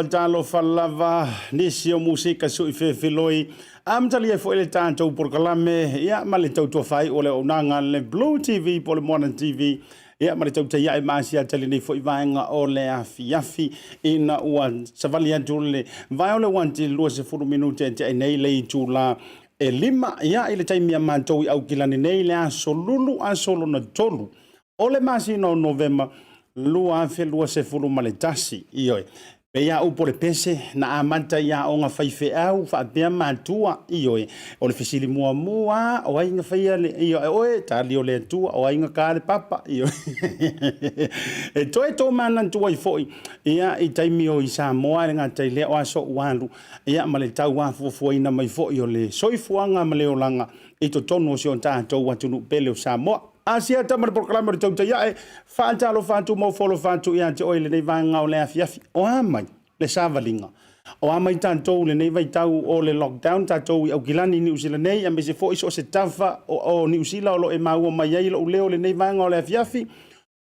Jalofa lava nisio musika sui filoi amtali fo ele tanto porkalame ya male tauto fai ole onanga le BLU TV Podcasts TV ya male tauto ya Asiata ni fo ivanga ole afi ina wan savalia dule vai ole wanti luase furu minute te nei le tula e lima ya ile taimia manto au kilani nei le asolo na tolu ole masi no November lua fe lua se fulu maletasi ioi pe ya upole pese na amanta ya onga faife au fa bia mantua ioi ole fisili mua o ainga faia le ioi oe tali ole tua o ainga kale papa ioi e toi to manan tua i foi ia i taimi o isa moa nga taile o aso wandu ia maletau wa fu ina mai foi ole soifuanga maleolanga i to tono si on tato watunu pele o Samoa Asiata mar proclama Tautai e fantalo fantu mo folo fantu ia te oile nei vanga o le afiafi o amai le savalinga o amai tanto le nei vai tau o le lockdown tato i au kilani New Zealand nei ambe se fo iso se tafa o New Zealand o lo e mau mai ai lo leo le nei vanga o le afiafi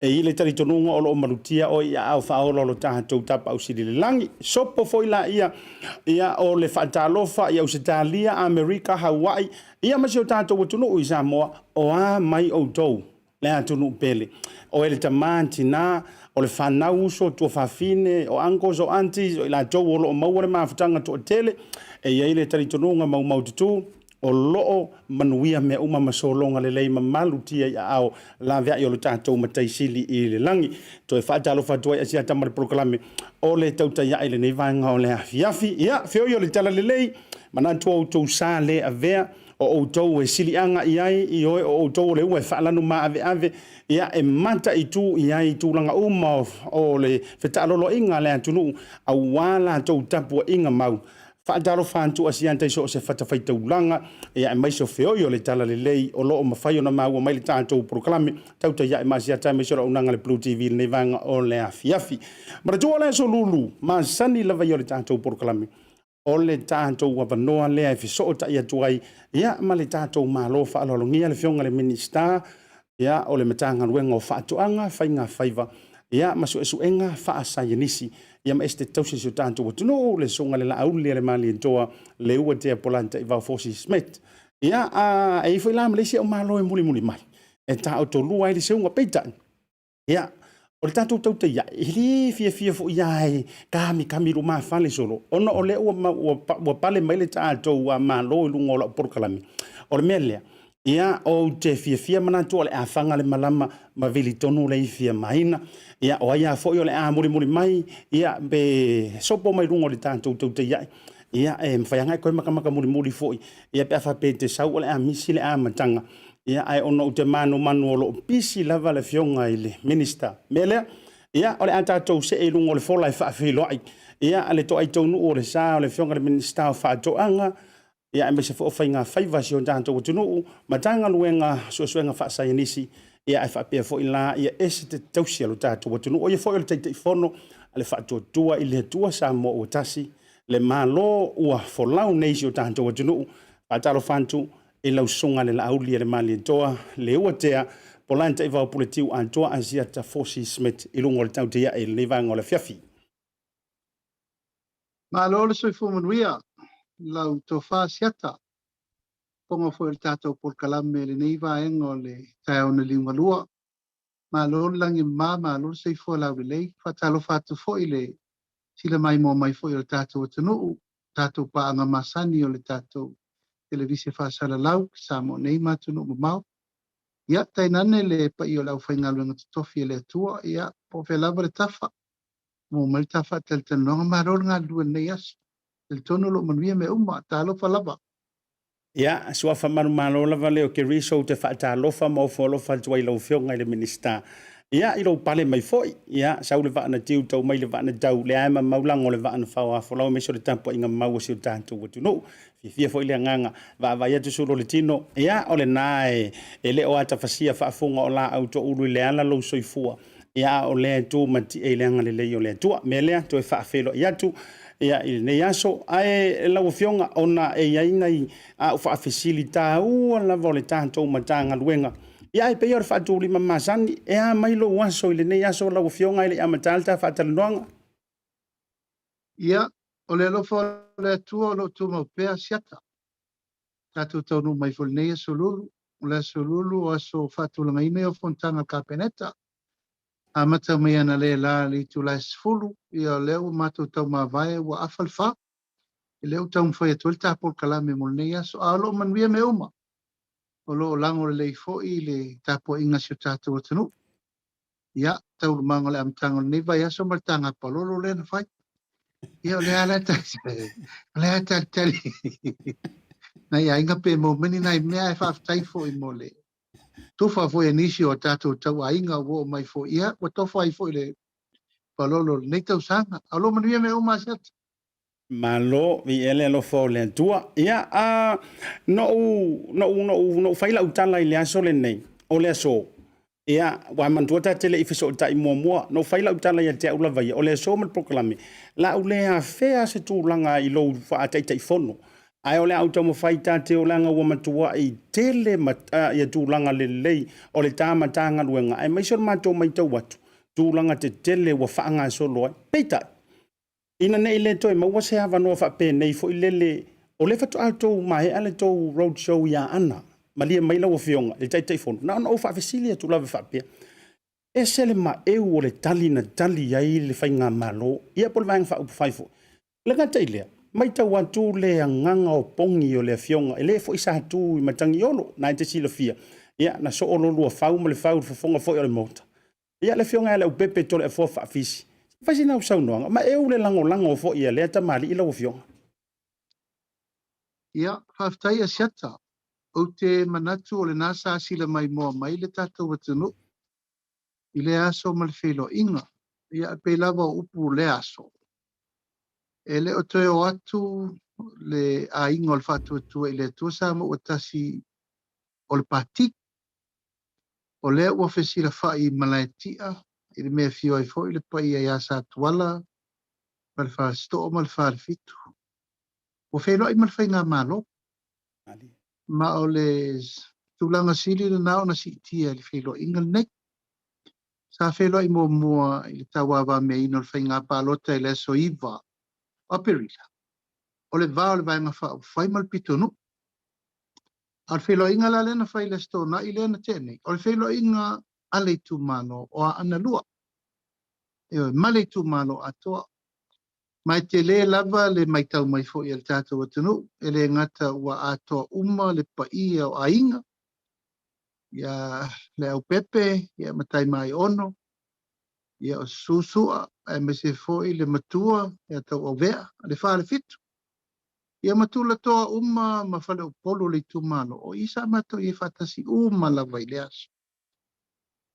e ile taritonunga o lo marutia o ia au faolo lo tato tapa au sili le langi sopo foi la ia o le fantalofa ia Australia America Hawaii ia masio tato watunu o Samoa o a mai o tou le atunu pele o ele tamanti na o le fanau so tu fafine o ankos o aunties o la tou o lo maure mafutanga to tele e ia ile taritonunga mau tutu o loo manuia me uma masolonga le lei mamalutia ia ao la vea i o le tatou mataisili i le langi to e whaatalo whatua ia Asiata mar proclame o le tautai ia ile nei vanga o le afiafi ia feo i o le tala le lei manantu o tou sa le a vea o tou e silianga iai i oe o tou le ua e whaalanu ma ave ia e mata i tu iai tūlanga uma o le whetalolo inga le atunu au wala tou tapua inga mau Fa'atalo fantu Asiata so se fatafai taulanga ia e maiso feo i o le tala le lei o loo mawhai ona maua mai le tātou proklame Tautai ia e Asiata me sora unanga le BLU TV nei vanga o le afiafi mara tua le so lulu ma sani lava i o le tātou proklame o le tātou wapanoa lea e fisota ia tuai ia ma le tātou malo whaalolongia le fionga le minister ia o le matanga ruenga o whaatuanga whainga whaiva ia masuʻesuʻega faasaianisi ia ma este tausi sio tātou atunuu le soga le Laaulialemalietoa le ua tea Polataivao Schmidt ia e foi la Malaysia o malo e muli mai e taʻotolua ai le seuga peitaʻi ia o le tātou tautai ia ili fia fo ia e kami lu mafale solo ona o le ua pale mai le tātou a malo i luga o laʻu polokalami o le mea lea ia o te fia manatu o le afaga le malama ma vilitonu le ifia maina ia o ia foʻi o le a muli mai ia be sopo mai luga o le tātou tautai ai ia e mawhaianga koe makamaka muli foʻi ia pe afape te sau o le a misi le a matanga ia ai ona o te manu o lo pisi lava le fionga i le minister melea ia o le a tātou se e luga o le fola e faafeiloaʻi ia a le toʻai taunu o le sa o le fionga le minister o faatoʻaga ia e maise foʻofaiga faiva sio tātou atunuu matanga luenga suasuega faasaianisi ia e faapea foʻi la ia ese te tausi alo tātou atunuu o ia foʻi o le taʻitaʻifono a le faatuatua i le atua sa mo ua tasi le malo ua folau nei sio tātou atunuu faatalo fantu e lausuga le Laaulialemalietoa le ua tea Polataivao Politiu atoa Asiata Schmidt i luga o le tautai e lenei vaega o le fiafi Malo le soifua manuia lau tofa Asiata ponga foi le tātou polokalame lenei vaega o le taeona liugalua malo le lagi malo le soifua laulelei faatalofa atu foʻi le sila mai mo mai foʻi o le tātou atunuu tātou paaga masani o le tātou televisi faasalalau sa mo nei matunuu mamao ia tainane le paʻi o le ʻaufaigaluega totofi e le atua ia po fe lava le tafa mo ma le tafa talanoga malo le galulua lenei aso le tonu loo manuia me uma talofa lava ia suafa malo lava le o ke riso te faatalofa ma ofolofa atu ai lau fioga i le minista ia i lou pale mai foʻi ia sau le vaana tiu tau mai le vaana tau le ae mamaulaga o le vaana faoafolau me so le tapuaʻiga mau sio tatou atunuu fia foʻi le agaga vaavai atu sulo le tino ia o lenā e le o atafasia faafuga o la autoʻulu i le ala lou soifua ia o le tu matiʻe i le aga lelei o le atua me lea toe faafeloʻi atu ia i lenei aso ae lau fioga ona e iaina i au faafesili tāua lava o le tatou matagaluega ia e peia o le faatulima masani e a mai lou aso i lenei aso lau fioga i le amata le tafaatalanoaga ia o le alofa o le atua o loo tumaupea Asiata tatou taunu mai fo lenei aso lulu o le aso lulu o aso faatulagaina i o fontaga kapeneta amata mai ana le la le tula sfulu ia le o matou tau mavae ua afalfa i le o tau mfai atu le tapolokalame mo lenei aso a loo manuia me uma o loo lango le lei foʻi le tapuaʻiga sio tatou atunuu ia taulumaga o le amataga o lenei vai aso ma le tagapalolo lena fai ia o le a le talitali na iaiga pe maumani nai mea e faafetai foʻi mo le tufa foi nisi o tātou tauaiga ua mai foʻi ia ua tofa ai foʻi le palolo lenei tausaga a loo manuia me uma Asiata malo vi ele alofa o le atua ia no faila utala i le aso lenei o le aso ia wa mantua tatele i fesootaʻi muamua no faila utala ia te aʻu lava ia o le aso ma le proklame laʻu lea fea se tulaga i lou faataʻitaʻifono ae o le au taumafai tate o langa ua matuaʻi tele ia tulaga lelei o le tamatagaluega ae maiso le matou maitau atu tulaga tetele ua faagasolo ai peitaʻi ina nei le toe maua se avanoa faapenei foʻi lele o le fatoʻatou maea le tou road show ia ana ma lia mai laua fioga le taʻitaʻifono na ona ou faafesili atu lava faapea e se le maeu o le tali na tali ai le faiga malo ia po le vaega faaupufai foʻi le gatai lea mai tau atu le agaga o pogi o le afioga e lē foʻi sa atu i matagiolo na e te silafia ia na so o lolua fau ma le fau le fofoga foʻi o le mota ia le fioga e le aupepe tole afoa faafisi faisina usaunoaga ma eu le lagolago foʻi ia lea tamaliʻi laua fioga ia faafetai Asiata ou te manatu o lenā sa sila mai moa mai le tatou atunuu i le aso ma le feiloaʻiga ia e pei lava o upu le aso e le o toe o atu le aiga o le faatuatua i le atua sa ma ua tasi o le patiki o lea ua fesilafaʻi ma laetiʻa i le mea fio ai foʻi le paia iā sa tuala ma le fasitoo ma le falefitu ua feiloaʻi ma le faigā malo ma o le tulaga sili lanā ona siitia i le feiloaʻiga lenei Sa whelo I mua I le tawawa me ino le whainga pālota I le so iwa. Operila. O le vā o le vaenga whai mal pitonu. Al whelo inga la lena whai le stona I lena tēnei. O le whelo inga ale tu mano o a ana lua. Male tu mano atoa. Mai te le lava le mai tau mai fo I le tātou atunu. E le ngata ua atoa uma le paia o ainga. Ia le au pepe, ia matai mai ono. Ia o susua, e me se foi le matua, ia tau au vea, le wha le fitu. Ia matula toa uma ma whale o polo le tumano. O isa mato I whatasi uma lava I le aso.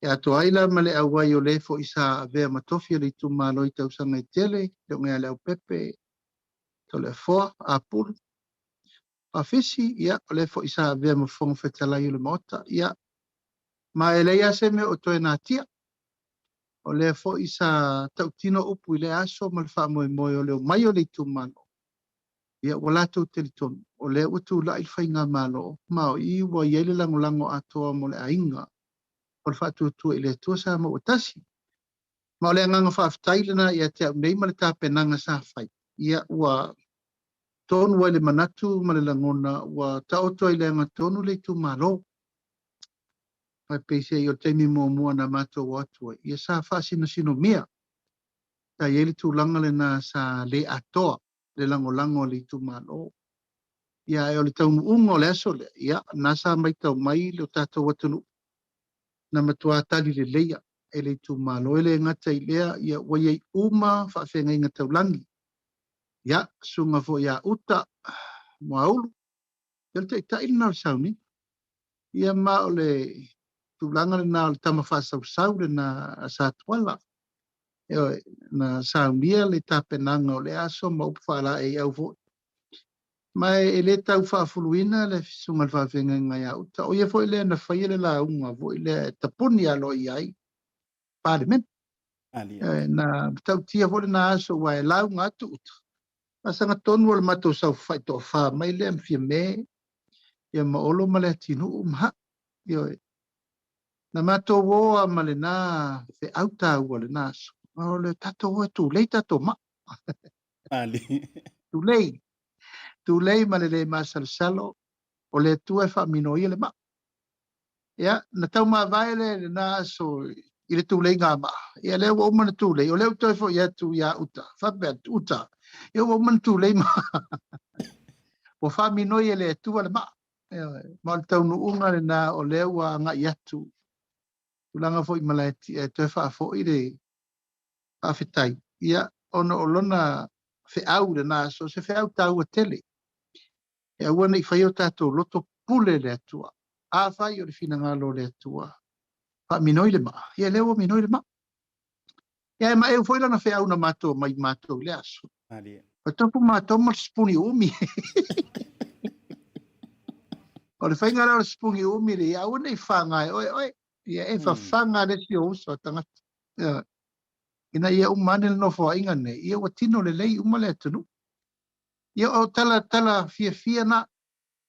Ia to aila ma le au wai o le fo isa vea matofia le tumano I tau sanga I tele, le ngea le au pepe, to le foa, a pulu. A fisi, ia, o le fo isa vea mafonga whetalai o le mota, ia. Ma e leia se me o toe nā tia. O le fo isa tau tino upu I le aso ma le wha moe moe o leo mai o le tumano. Ia walatou telitonu. O le utu la il whainga malo. Ma o I wa iele lango lango atoa mo le ainga. O le wha tuatua I le tua sa ma o tasi. Ma o le anganga wha aftailena ia te au nei ma le tāpenanga sa whai. Ia ua tonu wa le manatu ma le langona ua taotoa I le anga tonu le tumalo. Pai peise I o teimi mua na mato watua. Ia sa wha sino mia. Ta ieli tūlanga le na sa le atoa. Le lango le tumalo. Ia e o le taunu ungo le aso le. Ia nasa mai tau mai le o tātou watunu. Na matua tali le leia. E le tumalo. E le ngata I lea. Ia waiei uma whaafenga inga tau langi. Ia sunga fo ia uta. Moaulu. Ia te taina o sauni. Ia ma o le tūlanga le na o le tama whaasau le na sa tuala. Na saunia le tapenanga o le aso ma upawhala e au vo. Mai e le tau whaafuluina le sunga le whaafenga ngai au. Ta o ia fo le na whaia le launga vo le tapuni alo I ai. Parliament. Na tau tia vo le na aso wa e launga atu uta. Asanga tonu o le mato sau whai to wha mai le amfia me. Ia maolo ma le atinu umha. Na mato woa ma le na fe auta ua le na aso. O le tato o tu lei tato ma. Tu lei. Tu lei ma le masal salo. O le tu e wha mino I le ma. Ia, na tau ma vai le na aso I le tu lei ngā ma. Ia leo o mana tu lei. O leo toi fo ia tu ia uta. Whapea uta. Ia o mana tu lei ma. O wha mino I le tu le ma. Ma le tau nuunga le na o leo a ngā iatu. Ulanga fo I malaiti e toi wha fo I le awhitai. Ia, ono o lona fe au le na so se fe au tau a tele. E awana I whai o tātou loto pule le atua. A whai o le whina ngalo le atua. Pa minoi le ma. Ia leo minoi le ma. Ia ma e foi lana fe au na mato mai mato le aso. Pa topu mato ma spuni umi. O le whai ngara o spuni umi le ia awana I whangai. Oi. Ia e whawhanga le si o uso tangata. Ina ia umane le nofo inga ne. Ia watino le lei umale atunu. Ia o tala fia na.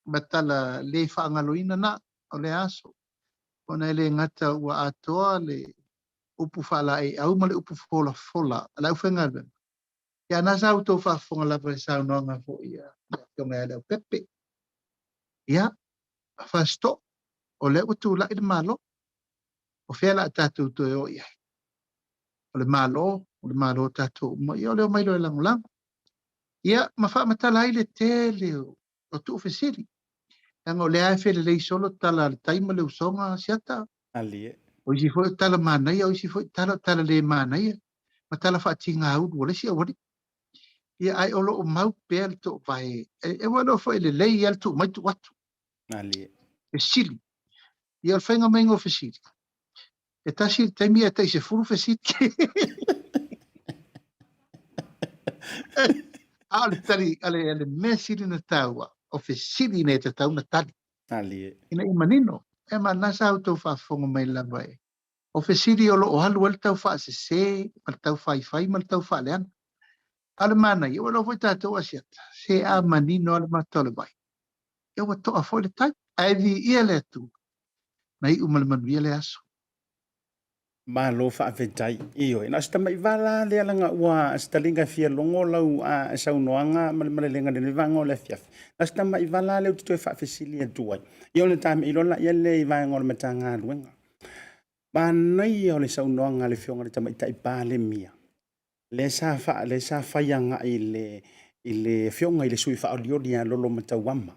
Ma tala le whaangaloina na o le aso. Ona le ngata ua atoa le upu whala e au ma le upu fola. Ala uwhenga le. Ia nasa au tō whafonga lapa e sao noanga fo ia. Tonga e leo pepe. Ia. Whasto. O le utu la I le malo. O whiala tātou to e o ia. O le malo tātou. Ia o leo mailo e langulang. Ia, ma wha matala ai le te leo. O tu Fisheries. Anga o le ae whele lei solo tala le taima le usonga Asiata. O isi foi tala manai, o isi foi tala le manai. Ma tala wha tinga au, wale si awari. Ia ai olo o mau pēr to vai. E wano foi le lei al tu mai tu watu. E sili. Ia al whainga maingo Fisheries. E tasi taimi e taise furu Fisheries. Ale tali, ale mesiri na taua. O Fisheries ne te tau na tali. Ina I manino. E ma nasa au tau whafonga mai lava e. O Fisheries o lo o halu al tau wha se, mal tau whai, mal tau wha leana. Ale mana, i wala foi tātou Asiata. Se a manino ale matole vai. E wa toa foi le tai. Ai vi ia le tu. Mai umal manuia le aso. Malo whaafetai. Iyo, ina asta mai wala lea langa ua stalinga fia longo lau a saunoanga malelenga de vanga o le fiaf. Asta mai wala leo tutu e whaafesili a tuai. Iyo le tame ilona ia le vanga o le matanga luenga. Manai o le saunoanga le fionga le tamai tai pale mia. Le sa whaianga i le fionga i le sui whaoliori a lolo matawama.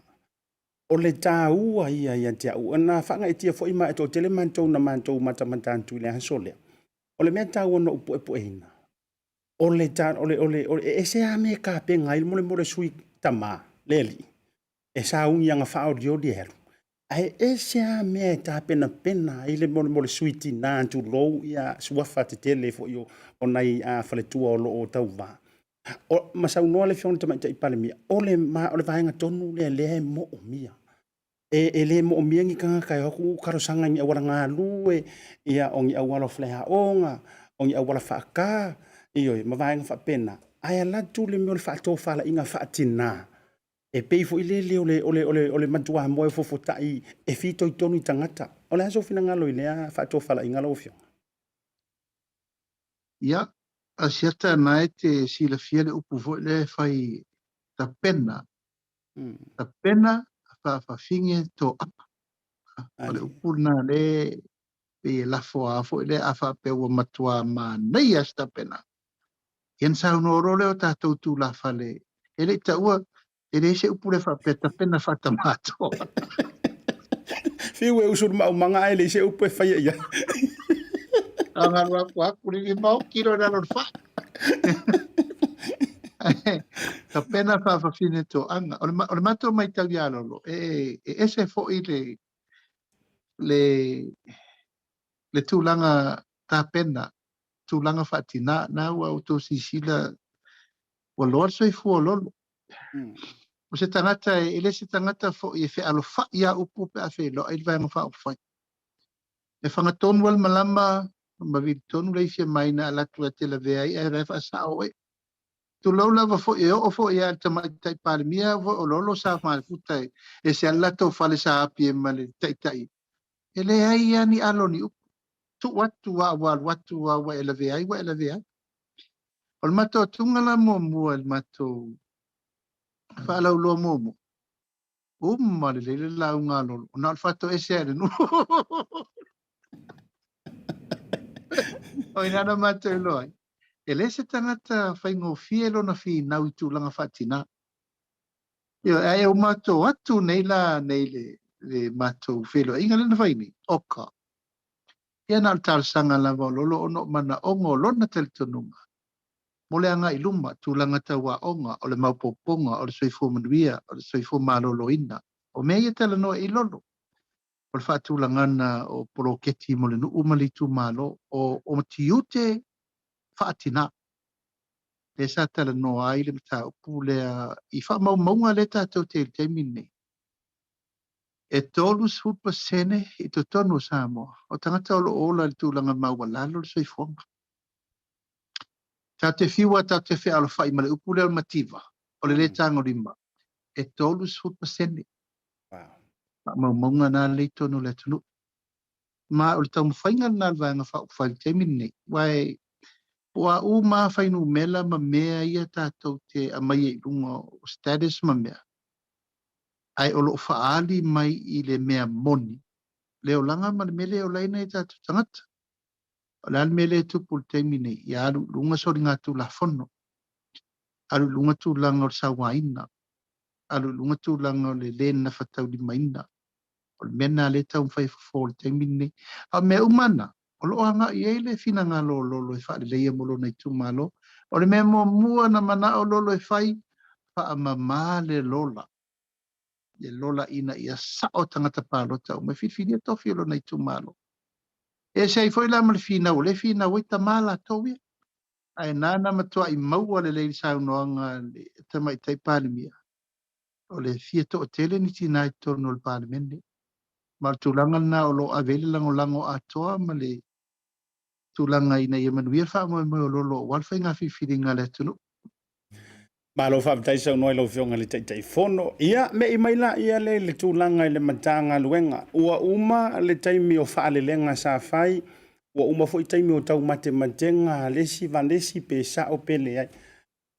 O le tāua ia te au. Ana whanga e tia fo ima e tō tele mantou na mantou matamantantu le hasolea. O le mea tāua no upo e po eina. O le e se a me ka penga il mole sui tama, leli. E sa ungi anga whao dio di heru. Ai e se a me ta pena ile mole sui ti nantu lou ia suafa te tele fo io o nai a whaletua o lo o tau wā. O masau noa le fiona tamai tai pale mia. O le vaenga tonu le mo o mia. E le mo miangi kanga kai hoku karosanga ngi awala ngā lue, ia ongi awala fleha onga, ongi awala whaaka, iyo ma vaenga whapena. Ai la tu le meo le whaato whala inga whaatina. E peifo i le ole matua moe fofo tai e fito i tonu i tangata. O le haso fina ngalo i lea whaato whala inga lau fio. Ia, asiata nai te sila fia le upu vo le fai ta pena. Ta pena whaafinge tō apa. O le upu na le pe lafo a fo le afa pe ua matua ma nei asta pena. Ien sa no role o tātou tū la fale. E le ta ua, e le se upu le whape ta pena whata mato. Fiu e usur mau manga e le se upu e whaia ia. Anga rua kua kuri ni mau kiro na lor wha. Ta pena whaafafine tō anga. O le mato mai tau ia lolo. E ese fo i le tūlanga tā pena. Tūlanga whaatina. Nā ua o tō sisila. Wa loa soi fua lolo. O se tangata e le se tangata fo i e whi alo wha ia upu pe a whi lo. E vai ngawha o whai. E whangatonu al malama. Ma vi tonu lei fia maina ala tua te la vea i e refa sa o e. Tu lau lava fo e o fo e al tamai tai pale mia o lolo sa male futai. E se ala tau fale sa api e male tai tai. E le ai ani alo ni upu. Tu watu wa watu wa e la vea i wa e la vea. O le mato tungala mo mua le mato. Whaalau loa momo. Male le lau ngā lolo. O nal fato e se ere nu. O inana mato e loa. E le se tangata whaingo fielo na fi nau i tūlanga whatina. Io, e o mato atu nei la nei le mato whelo. Inga lena whaini, oka. Ia nal tal sanga lava lolo ono mana ongo lona tel tonunga. Mole anga i luma tūlanga tawa onga o le maupoponga o le soifo manuia o le soifo malolo ina. O mea ia tala noa i lolo. O le whaatūlangana o poroketi mo le nuu malitu malo o tiute whaatina. Le sa tala noa ai le mta upu lea i wha maunga le tātou te mine. E tolu supa sene i to tonu Samoa. O tangata olo ola le tūlanga maua lalo le soifonga. Ta te fiwa ta te whi alo whai ma le upu lea mativa. O le tango rima. E tolu supa sene. Maunga na le tonu le tunu. Ma o le tau mwhainga na alvanga whai te mine. Wai Wa uma whainu mela ma mea ia tātou te amai e runga o status ma mea. Ai olo whaali mai i le mea moni. Leo langa ma le mele o laina i tātou tangata. O le mele e tupu le teimine i alu lunga sori ngā tū la whono. Alu lunga tū langa o le sawaina. Alu lunga tū langa o le lena whatau di maina. O le mena le tau mwhai fo le teimine. A mea umana. O lo anga i eile fina ngā lolo e whaare leia molo nei tūmalo. O le mea mua na mana o lolo e whai, wha mama le lola. Le lola ina ia sao tangata pālota o me whiwhini a tofi o lo nei tūmalo. E sei foi la ma le fina o le fina o i tamala tōwia. Ai nāna matua i maua le leili sao noanga le tamai tai pālimia. O le fia to o tele ni tina i tono le pālimene. Ma tūlanga na o lo avele lango atoa ma le tūlanga ina i manuia wha mo o lolo walwhai ngā whiwhiringa le tunu. Malo whaaptai sau noe lau whionga le teitai whono. Ia me i maila ia le tūlanga i le matanga luenga. Ua uma le taimi o whaalelenga sa whai Ua uma foi taimi o tau matematenga lesi vanesi pe sa o pele ai.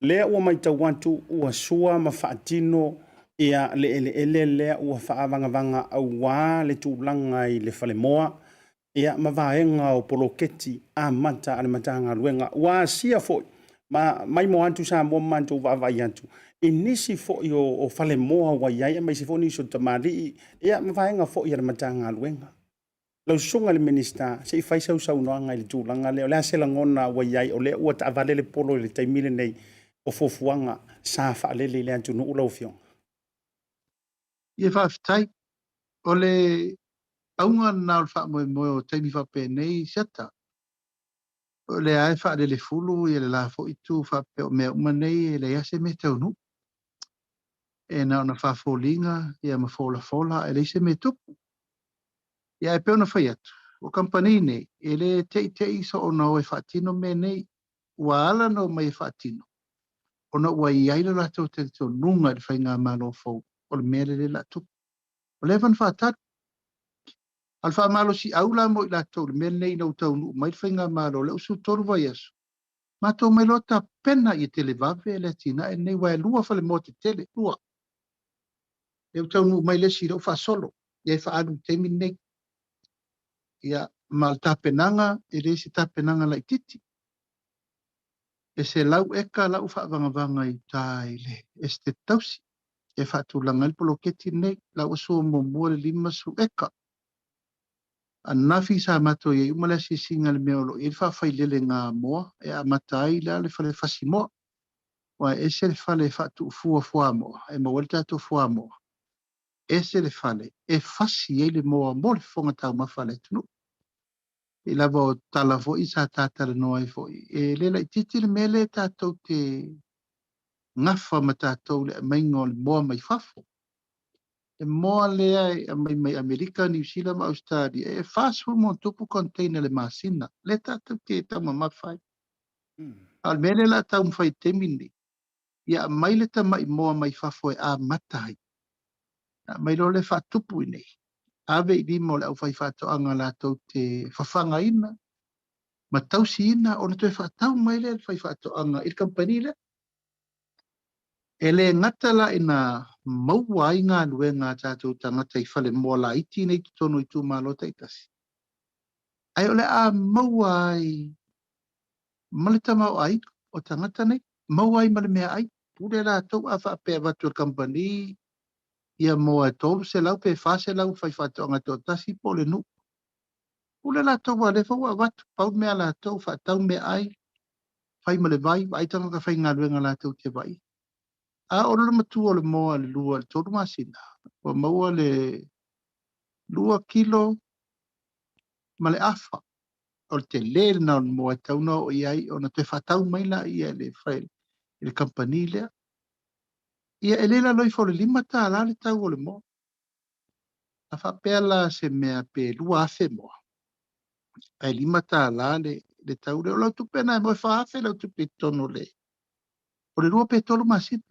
Lea ua mai tau wantu ua sua ma whaatino ia ele lea ua whaavangavanga au wā le tūlanga i le whale moa. Ia ma vaenga o poloketi a mata ale matanga luenga. Ua sia foi. Mai mo antu sa mo mantu vai antu. Inisi foi o whale moa wa iai mai si foi ni so tamari. Ia ma vaenga foi ale matanga luenga. Lau sunga le minista se fai sau noanga i le tūlanga leo. Lea se langona wa iai o lea ua taavale le polo i le taimile nei o fofuanga sa whaalele le antu no ulau fiong. Ie whaafitai, o le aunga nā o wha moe o taimi whape nei siata. O le ae whaalele fulu i le la fo itu whape o mea uma nei e le ase me taunu. E na ona whaafolinga i a mafola e le se me tupu. Ia e peona whai atu. O kampani nei, e le te iso o na o e whaatino me nei, ua ala no mai e whaatino. O na ua i aile lato te tō nunga i whai ngā malo fau, o le mele le lato. O le van whaatat, al wha malo si aula mo i lato, le mele nei nau tau nu, mai whai ngā malo, le usu toru vai asu. Mato mai lota pena i tele vave e le tina, e nei wai lua whale mo te tele, lua. Le tau nu mai le si rau wha solo, i wha anu temi nei. Ia mal tapenanga, e re si tapenanga lai titi. E se lau eka lau whaavangavanga i taile, e ste tausi. E whaatulanga il poloketi nei, lau aso mo mua le lima su eka. A nafi sa mato i umale si singa le meolo, i whaafai lele ngā moa, e a matai la le whale whasi moa. Wa e se le whale whaatu fua moa, e mawale tato fua moa. E se le whale, e whasi e le moa mo le whonga tau mawhale tunu. I lava o tala fo i sa tātara noa i fo i. E lela i titi le mele tātou te ngafa ma tātou le maingo le moa mai whafo. E moa lea e mai Amerika, New Zealand, Australia. E whāsua mo tupu container le masina. Le tātou te tau mawhai. Al mele la tau mwhai temini. Ia mai le tamai moa mai whafo e a matai. Mai lo le whatupu i nei. Ave i limo le au whai whatoanga la tau te whawhanga ina. Ma tausi ina o na tue whatau mai le whai whatoanga i kampani le. E le ngata la ina maua i ngā luenga tātou tangata i whale moa la iti nei tutono i tū mālota i tasi. Ai o le a maua i malita mau ai o tangata nei. Maua i male mea ai. Pule la tau a whapea watu o kampani. Ia moa e tolu se lau pe wha se lau whai whatoanga tō tasi po le nu. Pule la tau wa le whaua watu. Pau mea la tau whatau mea ai. Whai male vai. Vai tanga ka whai ngā luenga la tau te vai. A ora le matua le moa le lua le tolu masina. O maua le 2 kilo ma le afa. O te le na o moa tauna o iai o na te whatau mai la ia le whai le kampani lea. Ia e lela loi fo le 5 tā la le tau o le moa. A whapea la se mea pe lua afe moa. Ai 5 tā la le tau le o lau tupena e moe wha afe lau tupe tono le. O le lua pe tolu masina.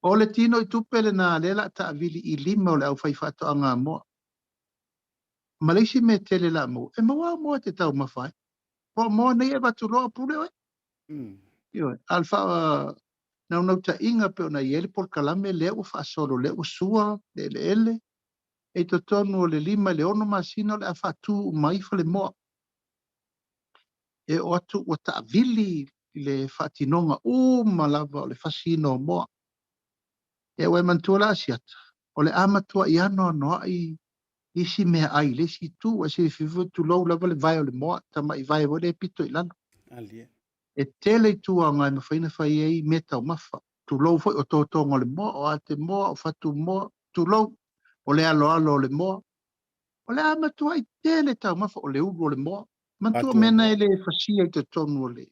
O le tino i tupele na lela ta avili i 5 o le au whai whatoanga moa. Malaysia me tele la mo. E maua moa te tau mawhai. Po moa nei e watu loa pule oi. Alfa nau ta inga pe ona iele por kalame le o wha solo le o sua le ele. E to tonu o le 5 le ono masina le a whatu mai fa le moa. E o atu o ta avili le whatinonga o malava o le whasino moa. E oe mantua la asiata. O le amatua i ano noa i isi mea ai le si tu o se fifu tu lau lava le vai o le moa tama i vai o le pito i lano. E tele tu a ngai mawhaina whai ei me tau mawha. Tu lau foi o tōtonga le moa o a te moa o whatu moa. Tu lau o le alo o le moa. O le amatua i tele tau mawha o le uru o le moa. Mantua mena e le whasia i te tonu o le.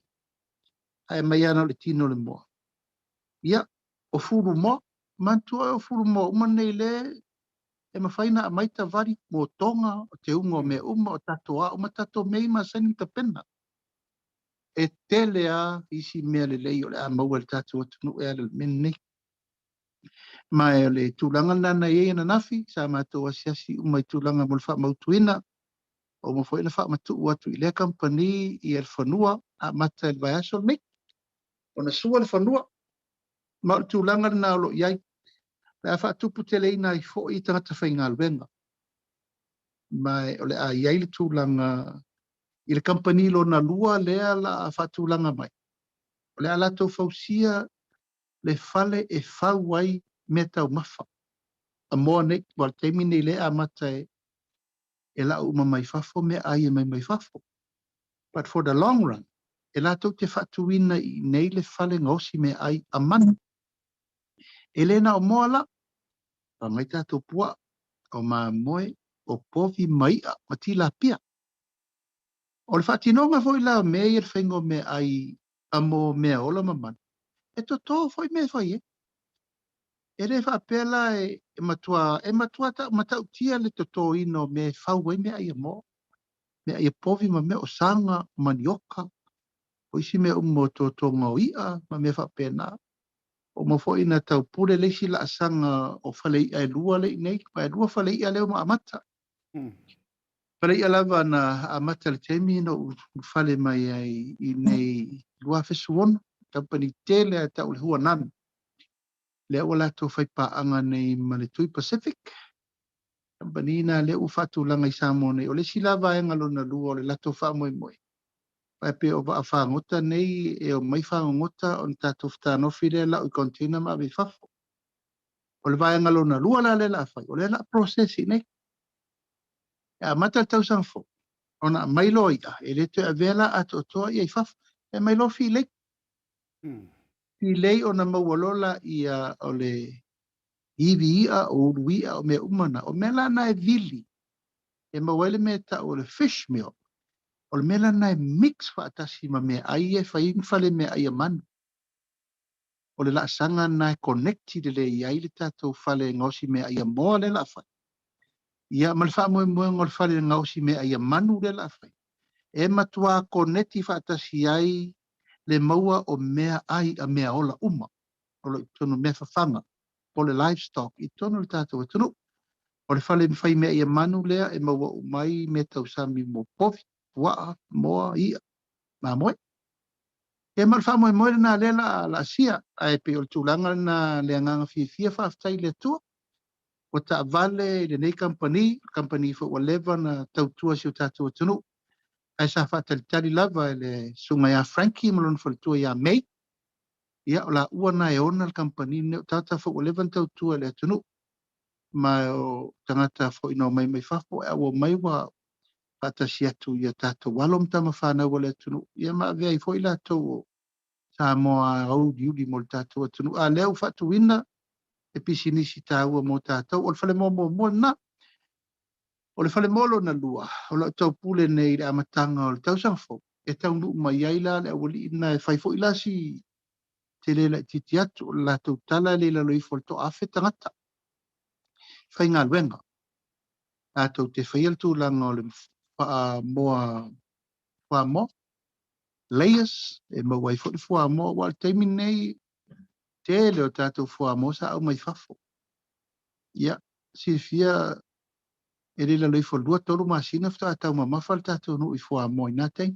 Ai mai ana o le tino le moa. Ia, o furu moa. Mantua o furu moa. Uma nei le e mawhaina a maita vari mo tonga o te unga o mea uma o tatoa. Uma tato mei ma sani ta pena. E tele a isi mea le lei o le a maua le tato atu nu e ale mene nei. Ma e le tūlanga nana e na nafi. Sa mato asiasi umai tūlanga mo le wha mautuina. o mo foi le fa matu atu i le company i el fanua a mata el vaiaso me ona sua le fanua ma tu langa na lo iai la fa tu putele ina i fo i tanga whainga alwenga mai ole a iai le tu langa i le company lo na lua lea la fa tu langa mai ole ala to fausia le fale e fau ai me tau mafa a moa nei wal teimi nei le a mata e la uma mai fafo me ai mai fafo. But for the long run, e la tau te whatuina i nei le whale ngosi me ai a manu. E le na o moa la, pa mai tātou pua, o ma moe, o povi mai a mati la pia. O le whatinonga foi la me i le whaingo me ai a mo mea ola mamanu. E to tō foi me foi e. E le whapela e matua ta matau tia le to tō ino me whau e me ai a mo. Me ai povi ma me o sanga manioka o isi me umo to ngau ia ma me fa pena o mo fo ina tau pure le si la sanga o fale ai lua le nei pa lua fale ia le ma amata fale ia lava na amata le temi no fale mai ai i nei lua fesuon company tele ta ul hua nan le wala to fai pa anga nei Manitui Pacific company na le u fatu langa i samo nei o le si lava ngalo na lua le lato fa moi Pai pe o wa whangota nei e o mai whangota on tātou whānofi le la o container ma mi whafo. O le vai ngalo na lua la le la whai, o le la processi nei. E a mata tau sangfo, o na mailo ia, e le te avela ato toa ia i whafo, e mailo fi lei. Fi lei o na maualola ia o le iwi ia o uru ia o me umana, o me la na e vili, e mawele me ta o le fish meal. O le mela na e mix whaatasi ma mea ai e whaing whale mea ai a manu. O le la sanga na e connected le i ai le tātou whale ngausi mea ai a moa le la whai. Ia ma le wha moe moe ngol whale ngausi mea ai a manu le la whai. E matua connecti whaatasi ai le maua o mea ai a mea ola uma. O le tonu mea whawhanga. O le livestock i tonu le tātou e tonu. O le whale mwhai mea ai a manu lea e maua umai me tau sami mo povi. Wa moa ia ma moe e mal fa moe moe na le la sia ai pe o tulanga na le nganga fia fa ftai le tu o ta vale le nei company for whatever na tau tua si o tatu tunu ai sa fa tali lava le sunga ya Frankie malon for tu ya mei ia la ua na e ona company ne tata for whatever tau tua le tunu ma o tangata fo ino mai fa fo e o mai wa pata siatu ia tātou walom tama whānau wale tunu. Ia maa vea i fwoi la tau sa moa au diuli mo le tātou tunu. A leo whatu wina e pisi nisi tāua mo tātou. O le whale mo na. O le whale molo na lua. O le tau pule nei le amatanga o le tau sangfo. E tau nuu mai aila le awali ina e whai fwoi la si te lela titi atu. O le la tau tala le la loi fwole to afe tangata. Whai ngā luenga. A tau te whai altu langa o le moa mo layers e mo wai fo fo mo wal taimi nei te le o tatou fo mo sa au mai fafo ia si fia e le le fo lua tolu masina fta tau ma fal tatou no i fo mo ina tai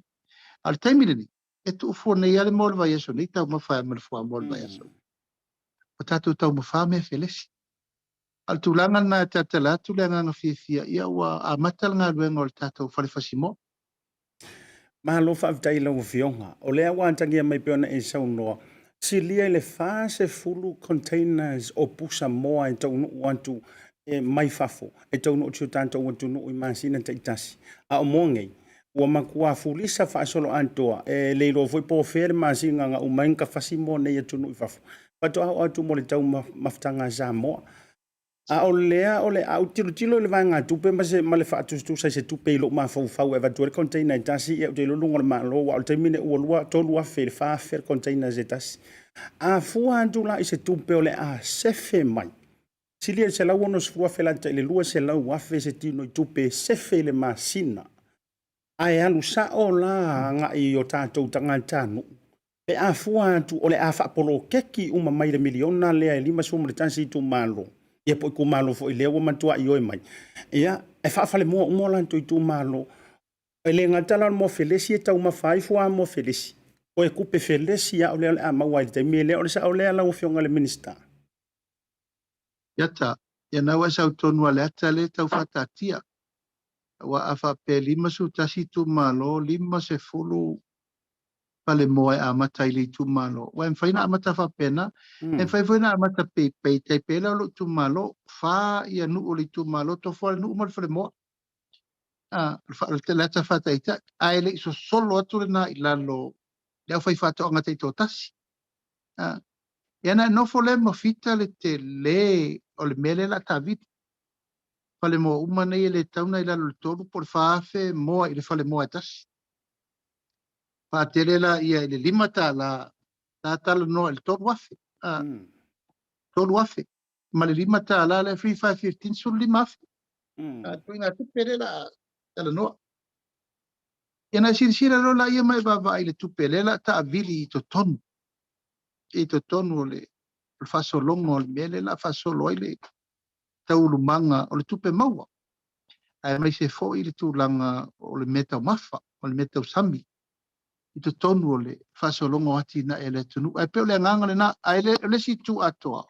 al taimi ni e tu fo nei ale mo vai so ni tau ma fa mo fo mo vai so o tatou tau ma fa me felesi al tulanga na tatala tulanga na fia ia wa a matal nga luenga o tatou fale fasimo Mahalo whaavitai lau fionga. O lea wāntangia mai peona e saunoa. Si lia le fase fulu containers o pusa moa e tau nuu antu e mai fafo. E tau nuu tiu tātou antu nuu i māsina te itasi. A o mongei. Ua makua fulisa whaasolo antoa. E leilo foi po fere māsina nga umainka fasimo nei atu nuu i fafo. Pato au atu mo le tau maftanga za moa. A o lea o le au tilo le vai ngā tupe ma le whaatustu sai se tupe ilo ma fau e vatu le container i tasi e o te lulunga le malo wa o te mine ua lua tolu a whare whaafere container e tasi. A fua antu la i se tupe o le a sefe mai. Silia se lau ono sfua whelanta i le lua se lau afe se tino i tupe sefe le masina. A e alu sa o la nga i o tātou tangantanu. Pe a fua antu o le a whaapolo keki uma mai le miliona lea e lima sumo le tasi i tu malo. Ia po ku malo fo ile o mantua i oi mai. Ia e fa fale mo lan to tu malo Ele ngatala mo felesi tau mafai fua mo felesi. O e kupe felesi ya ole a mawai te mele ole sa ole ala ufionga le minister. Iata, ia na wa sau tonu ale ata le tau whatatia. Wa afa pe lima su tasi tu malo, lima se fulu pale moe a mata ili tu malo. Wa mfaina a mata fa pena, mfaina a mata pe te pela lo tu malo, fa ia nu oli tu malo, to fo nu mal fale moa. Te lata fata ita, a ele so solo atu na ilalo, leo fai fata o ngata ito tasi. Ia na no fo le mafita le te le, o le mele la ta vita. Fale moa umana i le tauna ilalo le tolu, por faafe moa i le fale moa tasi. Paatelela ia le lima la tala no el tolu afe. Tolu afe. Ma le lima la le free 515 sul lima afe. Tuinga tupelela tala noa. Ia na sirisira lo la ia mai bava i le tupelela ta avili i to tonu. I to tonu le fasolongo le mele la fasolo i le taulumanga o le tupe maua. Ai mai se fo i le tūlanga o le meta mafa, o le meta usami. I to tonu o le fasolongo ati na ele tunu. Ai peo le nganga le na, ai le si tu atoa.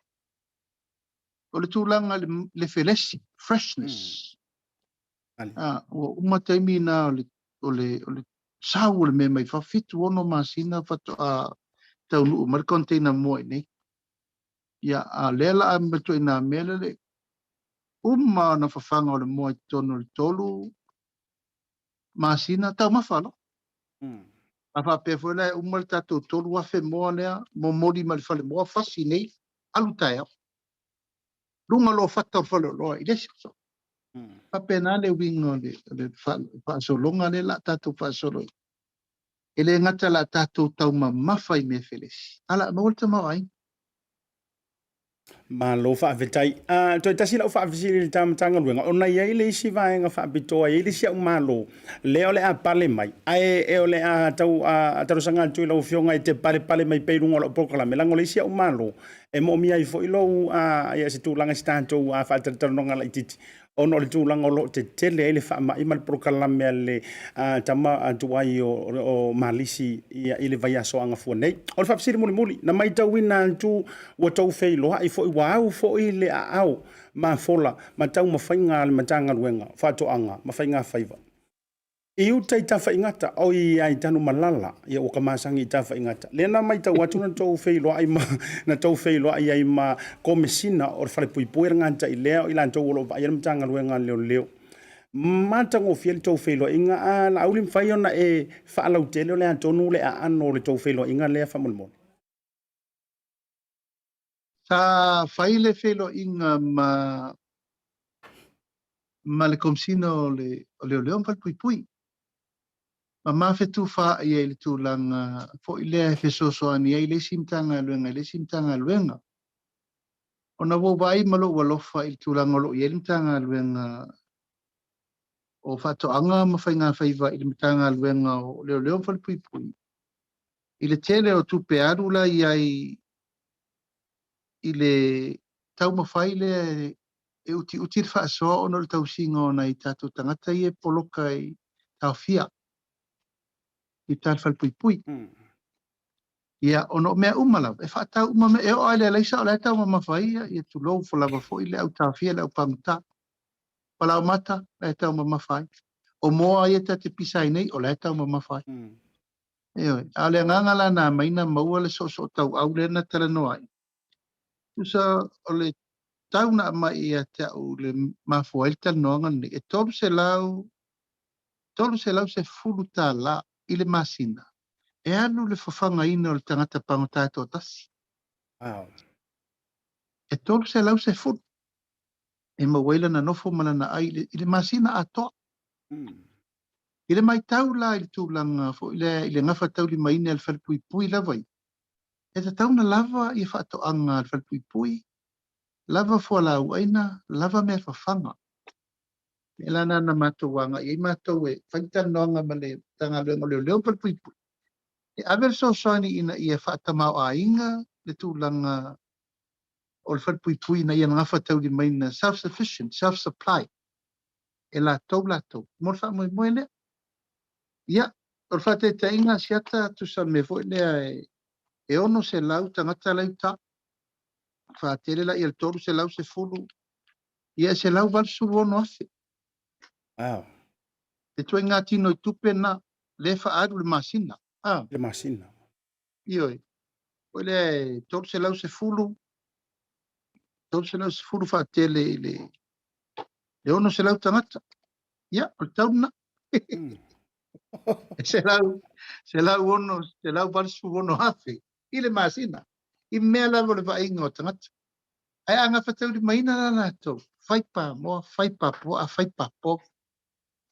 O le tūlanga le felesi, freshness. O umataimi na o le sau o le me mai fafitu ono masina fato a taunu o mar container moe nei. Ia a lela a mbeto ina mele le uma na fafanga o le moe tonu le tolu masina tau mafalo. A whape fwela e umal tatou tolu afe moa lea, mo mori ma le fale moa fasi nei, alu tae au. Runga lo fata fale loa, i lesi so. Pape na le wingo le whaasolonga le la tatou whaasoloi. Ele ngata la tatou tau ma mawhai me felesi. Ala, mawalta mawai. Ma lo fa vetai to tasi la fa visili tam tanga luenga ona ia ile isi vai nga fa bitoa ile sia malo le ole a pale mai ai e ole a tau a tau sanga tu lo fionga i te pale mai pe lungo lo pokola melango le sia malo e mo mia i fo ilo a ia se tu langa stanto a fa tau nonga la ititi ono le tu langa lo te tele ile fa ma imal pokola me le tama tu ai o malisi ia ile vai aso anga fo nei o fa visili muli na mai tau wina tu o tau fei lo ai fo wau fo i le au ma fola ma tau ma fainga le matanga luenga fato anga ma fainga faiva i uta i tafa ingata o i ai tanu malala ia o kamasangi i tafa ingata le na mai tau atu na tau fei lo ai ma na tau fei lo ai ai ma komesina o fale pui pui nganta i leo i lan tau lo ba ia matanga luenga leo matango fiel tau fei lo inga a la ulim fai ona e fa lau tele le antonu le a ano le tau fei lo inga le fa mulmo Sa faile felo inga ma le komsino o le leon fal pui pui. Ma mafetu fa ia le tu langa fo ile fe so ani ile simtanga luenga. Ona wo vai malo walo fa il tu langa lo ile simtanga luenga. O fato anga ma fainga faiva ile simtanga luenga o le leon fal pui pui. Ile tele o tu pe adula ile tau mafaile e uti fa so ono le tau singo na i tatu tangata i e poloka i tau fia i tal fal pui pui ia ono mea umala e fa tau uma me e o ale leisa o le tau ma mafai i tu lou fo lava fo i le au tau fia le au pamuta pala o mata le tau ma mafai o moa i te pisai nei o le tau ma mafai ale nganga la na maina maua le so tau au le na tala noai usa o le tau na mai ia te au le mafuail tal noanga ni e tolu se lau se fulu tā la i le masina e anu le fafanga ina o le tangata pangota to tasi e tolu se lau se fulu e mawaila na nofo malana ai i le masina atoa i le mai tau la i le tūlanga fo i le ngafa tau li maine al falpui pui lava i e ta tau na lava i whaato anga al falpui pui lava fo la uaina lava mea fafanga e lana na matawanga i matau e whaita noanga ma le tanga leo palpui pui e aver so soani ina i e whaatamau a inga le tūlanga o le falpui pui na i an ngafa tau li maina self-sufficient, self-supply e la tau mor wha moe moe lea Ia, o le faataitaʻiga Asiata tusame foʻi lea e ono se lau tagata lauta faatele laʻi le tolu se lau se fulu ia se lau valusulono afe Wow. e toe gatino i tupe na le faalu le masina Le masina. ioe o le tolu se lau se fulu faatele i le ono se lau tagata ia o le tauna se lau ono se lau valusulono afe i le masina i mea lava o le vaaiga o tagata ae agafa taulimaina la latou fai pamoa fai papoa fai papo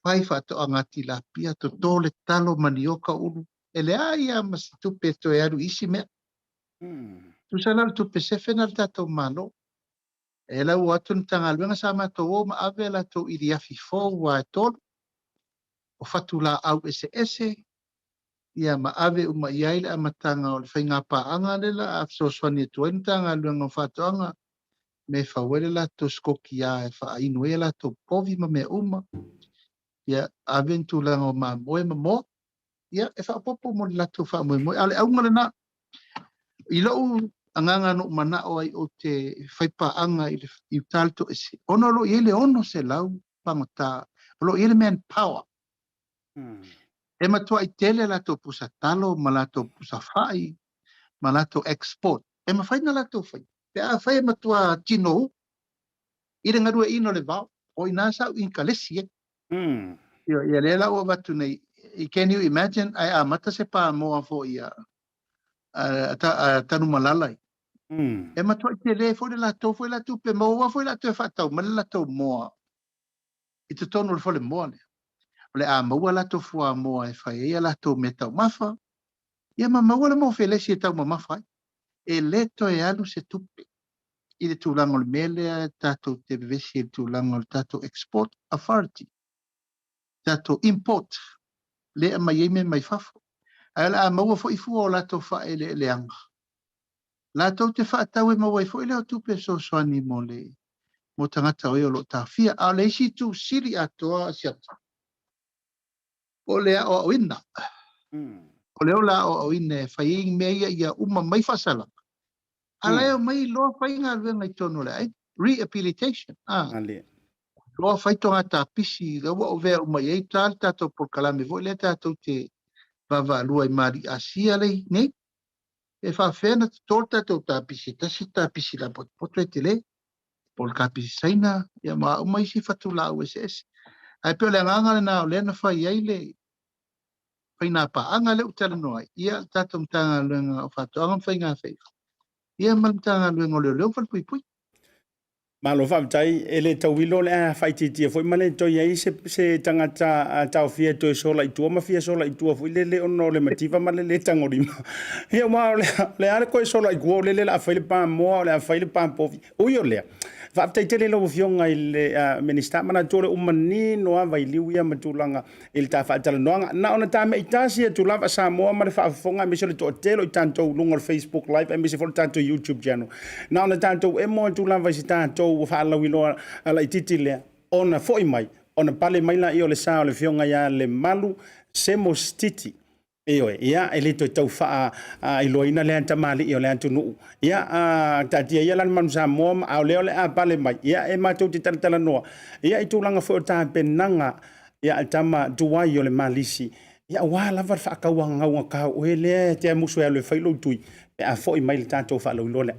fai faatoʻaga tilapia totō le talo manioka ulu e leā ia ma se tupe toe alu isi mea tusala le tupe sefe na le tatou malo e lau atu na tagaluega sa matou o ma ave latou iliafi fou ua e tolu o fatu laau eseese ia ma ave uma i ai le amataga o le faigā paaga le la afesoasoani atu ai na tagaluega o faatoʻaga me fauele latou skoki ia e faainu ai latou povi ma mea uma ia ave tulaga o mamoe ma mo ia e faapopo mo le latou faamoemoe a le auga lenā i loʻu agaga nuu manaʻo ai o te faipaaga i taleto ese ona o loʻi ai le ono se lau pagotā o loʻi ai le man power e matua i tele latou pusa talo ma latou pusa faʻi ma latou export e mafaina latou fai pe a fai e matua tino i le galueina o le vao o inā saʻu inkalesi ia lē lau avatu nei can you imagine ai amata se pamoa foʻi a tanu malala e matua i tele foʻi le latou pe maua foʻi latou e faatau ma le latou moa i totonu o le fole moa lea o le a maua latou fuamoa e fai ai a latou me taumafa ia ma maua le mo felesi e taumamafa ai e lē toe alu se tupe i le tulaga o le mea lea tatou te vevesi i le tulaga o le tatou export authority tatou import lea mai ai me mai fafo ae le a maua foʻi fua o latou faaeleeleaga latou te faatau e maua ai foʻi lea o tupe soasoani mo tagata oe o loo tafia a le isi tusili atoa Asiata o le aʻoaʻoina o le ola aʻoaʻoina e fai ai mea ia uma mai faasalaga alae o mai loa fai galuega i tonu le ai rehabilitation loa fai toga tapisi ua o vea uma i ai tā le tatou polokalame foʻi lea tatou te vavaalua i maliasia lei nei e faafea na totō le tatou tapisi tasi tapisi la potopoto e te lē po le kapisisaina ia ma uma isi fatulaau eseese ae pe o le agaga lenā o lea na fai ai le fainā paaga le utalanoa ai ia tatou matagaluega o faatoʻaga ma faigā feifa ia ma le matagaluega o leoleo falepuipui Malo whaatai, e le tauilo le a whaititia fwoi male toi ai se tangata tau fia toi sola i tua ma fia sola i tua fwoi le ono le mativa male le tangorima. Ia ma le are koe sola i kua le la whaile pā moa le a whaile pā povi. Ui o lea. Whaatai te le lau fionga i le minister mana tōre umani noa vai liu ia matulanga i le tā whaatala noanga. Na ona tā mei tāsi e tulawa sa moa ma le whaafonga e mese le tō telo i tātou lunga le Facebook live e mese fo le tātou YouTube channel. Na ona tātou e moa tulawa si tātou ua whaalau iloa ala i titi lea. Ona foi mai, ona pale mai la i o le sa o le fionga ia Lemalu Semo Sititi. Eoe, ia e le toi tau wha i loina le anta mali i o le antu nuu. Ia tatia ia lan manu sa moa au leo le a pale mai. Ia e mātou te taratala noa. Ia i tūlanga fo o tā penanga ia al tama duwai o le malisi. Ia wā lava whaakaua ngaunga kau. Oe lea te musu e aloe whailo tui. Pe a fo i mai le tātou wha lau lole.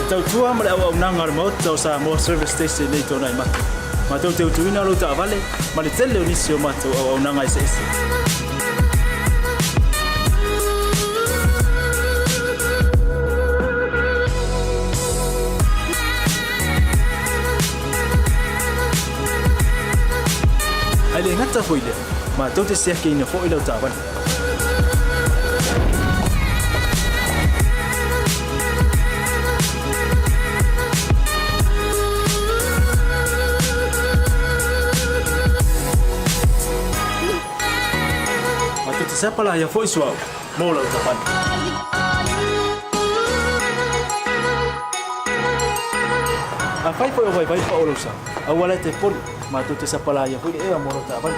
tau tua ma le au nanga le mo tau sa mo service station nei tona i matu. Ma tau te utuina lo ta vale ma le tele unisi o matu au nanga i se. Ai ngata foi le ma tau te sia ke ina fo i lo ta vale. Siapa lah yang voice wow, mau lah ucapan. Apa itu yang baik Pak Ulusa? Awalnya telepon, matu siapa lah yang voice mau ucapan.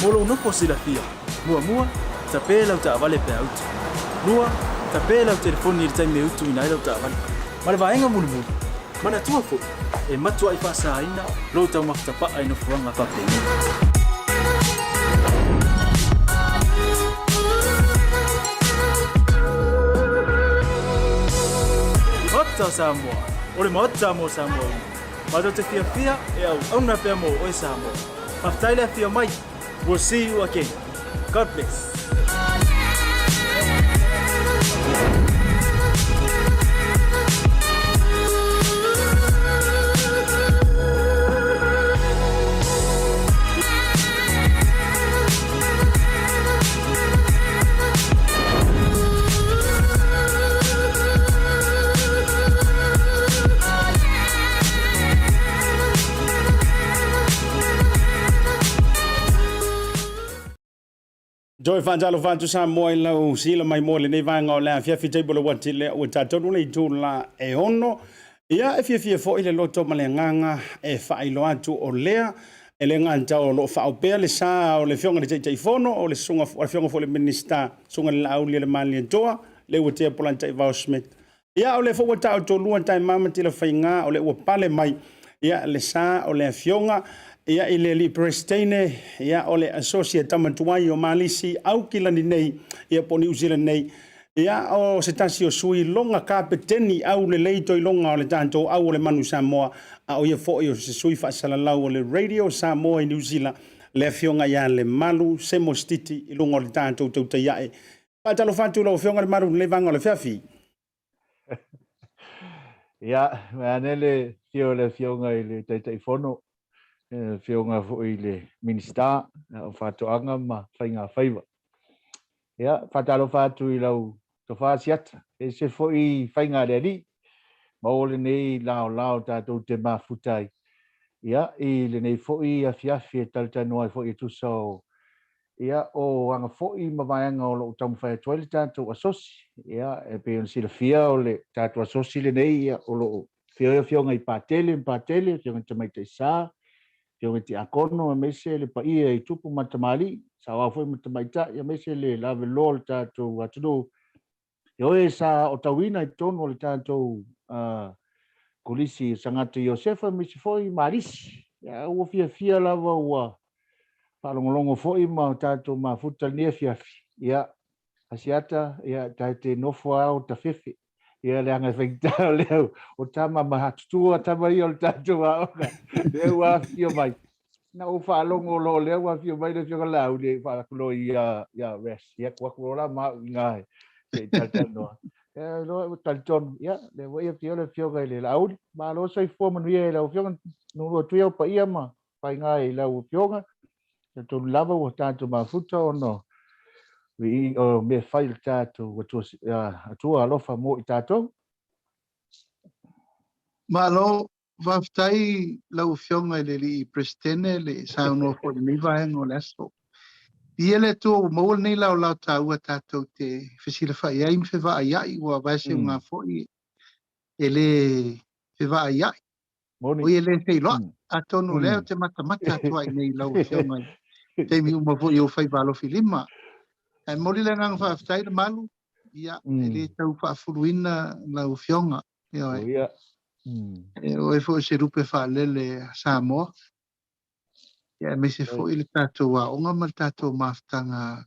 Mulu no posilah dia, mua tapi lau tak vale peaut. Nua tapi lau telefon ni time meu tu inai lau tak vale. Mana baenga mulu. Mana tua fu? Matua i fasa ina lo tau maktapa ai no fuanga pa pengi. Mata Samoa, ole mata mo Samoa. Mata te fia e au na pe mo o Samoa. Maftaila fia mai. We'll see you again. God bless. Joy fanjalo fantu sa moi lau sila mai mole nei vanga o la fia fitei bolo wati le o tatonu nei tu la e ono ia e fia fo ile loto male nganga e failo atu o lea e le nganta o lo fa o pe le sa o le fionga de tei fono o le sunga o fionga fo le minister sunga le Laaulialemalietoa le o te Polataivao Schmidt ia o le fo wata o to luan tai mama tila fainga o le o pale mai ia le sa o le fionga ia ile li prestene ia ole associate tamatuai o malisi au kilani nei ia poni usila nei ia o setasi o sui longa kapeteni au le leito i longa o le tanto au le manu Samoa a o ia fo o se sui fa sala lau o le radio Samoa i New Zealand le fionga ia le Lemalu Semo Sititi i longa o le tanto Tautai ia pa talo fatu lo fionga le maru le vanga o le fiafi ia manele fio le fionga i le tei fono fionga fo i le minister o fatoanga ma fainga faiva ia fatalo fatu i lau to fa Asiata e se fo i fainga le ali ma ole nei lao tatou te mafutai ia i le nei fo i afiafi e taltanoa fo i tuso ia o anga fo i mavaanga o lo tamu fai toile tatou asosi ia e pe on sila fia o le tatou asosi le nei ia o lo fionga i patele fionga tamaita sa yo ti akono mese le paia i tupu matamali sa wa foi matamaita ya mese le lave lol tatou atu yo esa o tawina i tono le tatou kolisi sangata Josefa mese foi marisi ya o fia lava wa palongolongo foi ma tatou mafuta ne fiafi ya Asiata ya tate no fo au tafefe ia le anga feita le o tama mahatu tama i o tatou wa le wa fio mai na o fa longo lo le wa fio mai le fio la le fa lo ia res ia kwa la ma ngai se tatano lo talton ia le wa le fio le la ma lo sai fo man ia le fio no lo tuio pa ia ma fa ngai la o fio to lava o tatou mafuta o no vi o me fai tatou o tu alofa mo i tatou Malo waftai lau fionga le li prestene le sauno fo ni vaen o leso. Iele tu maul nei lau tau tatou te fesila fai ai me va ai wa va se nga fo i ele fe va ai. O ele sei lo atonu le te mata tu ai nei lau fionga. Te mi uma fo yo fai valo filima. E moli le ngang waftai le malu ia ele tau fa furuina lau fionga. Ia o e fo se rupe fa lele Samoa ia me se fo ile tatou a onga ma tatou maftanga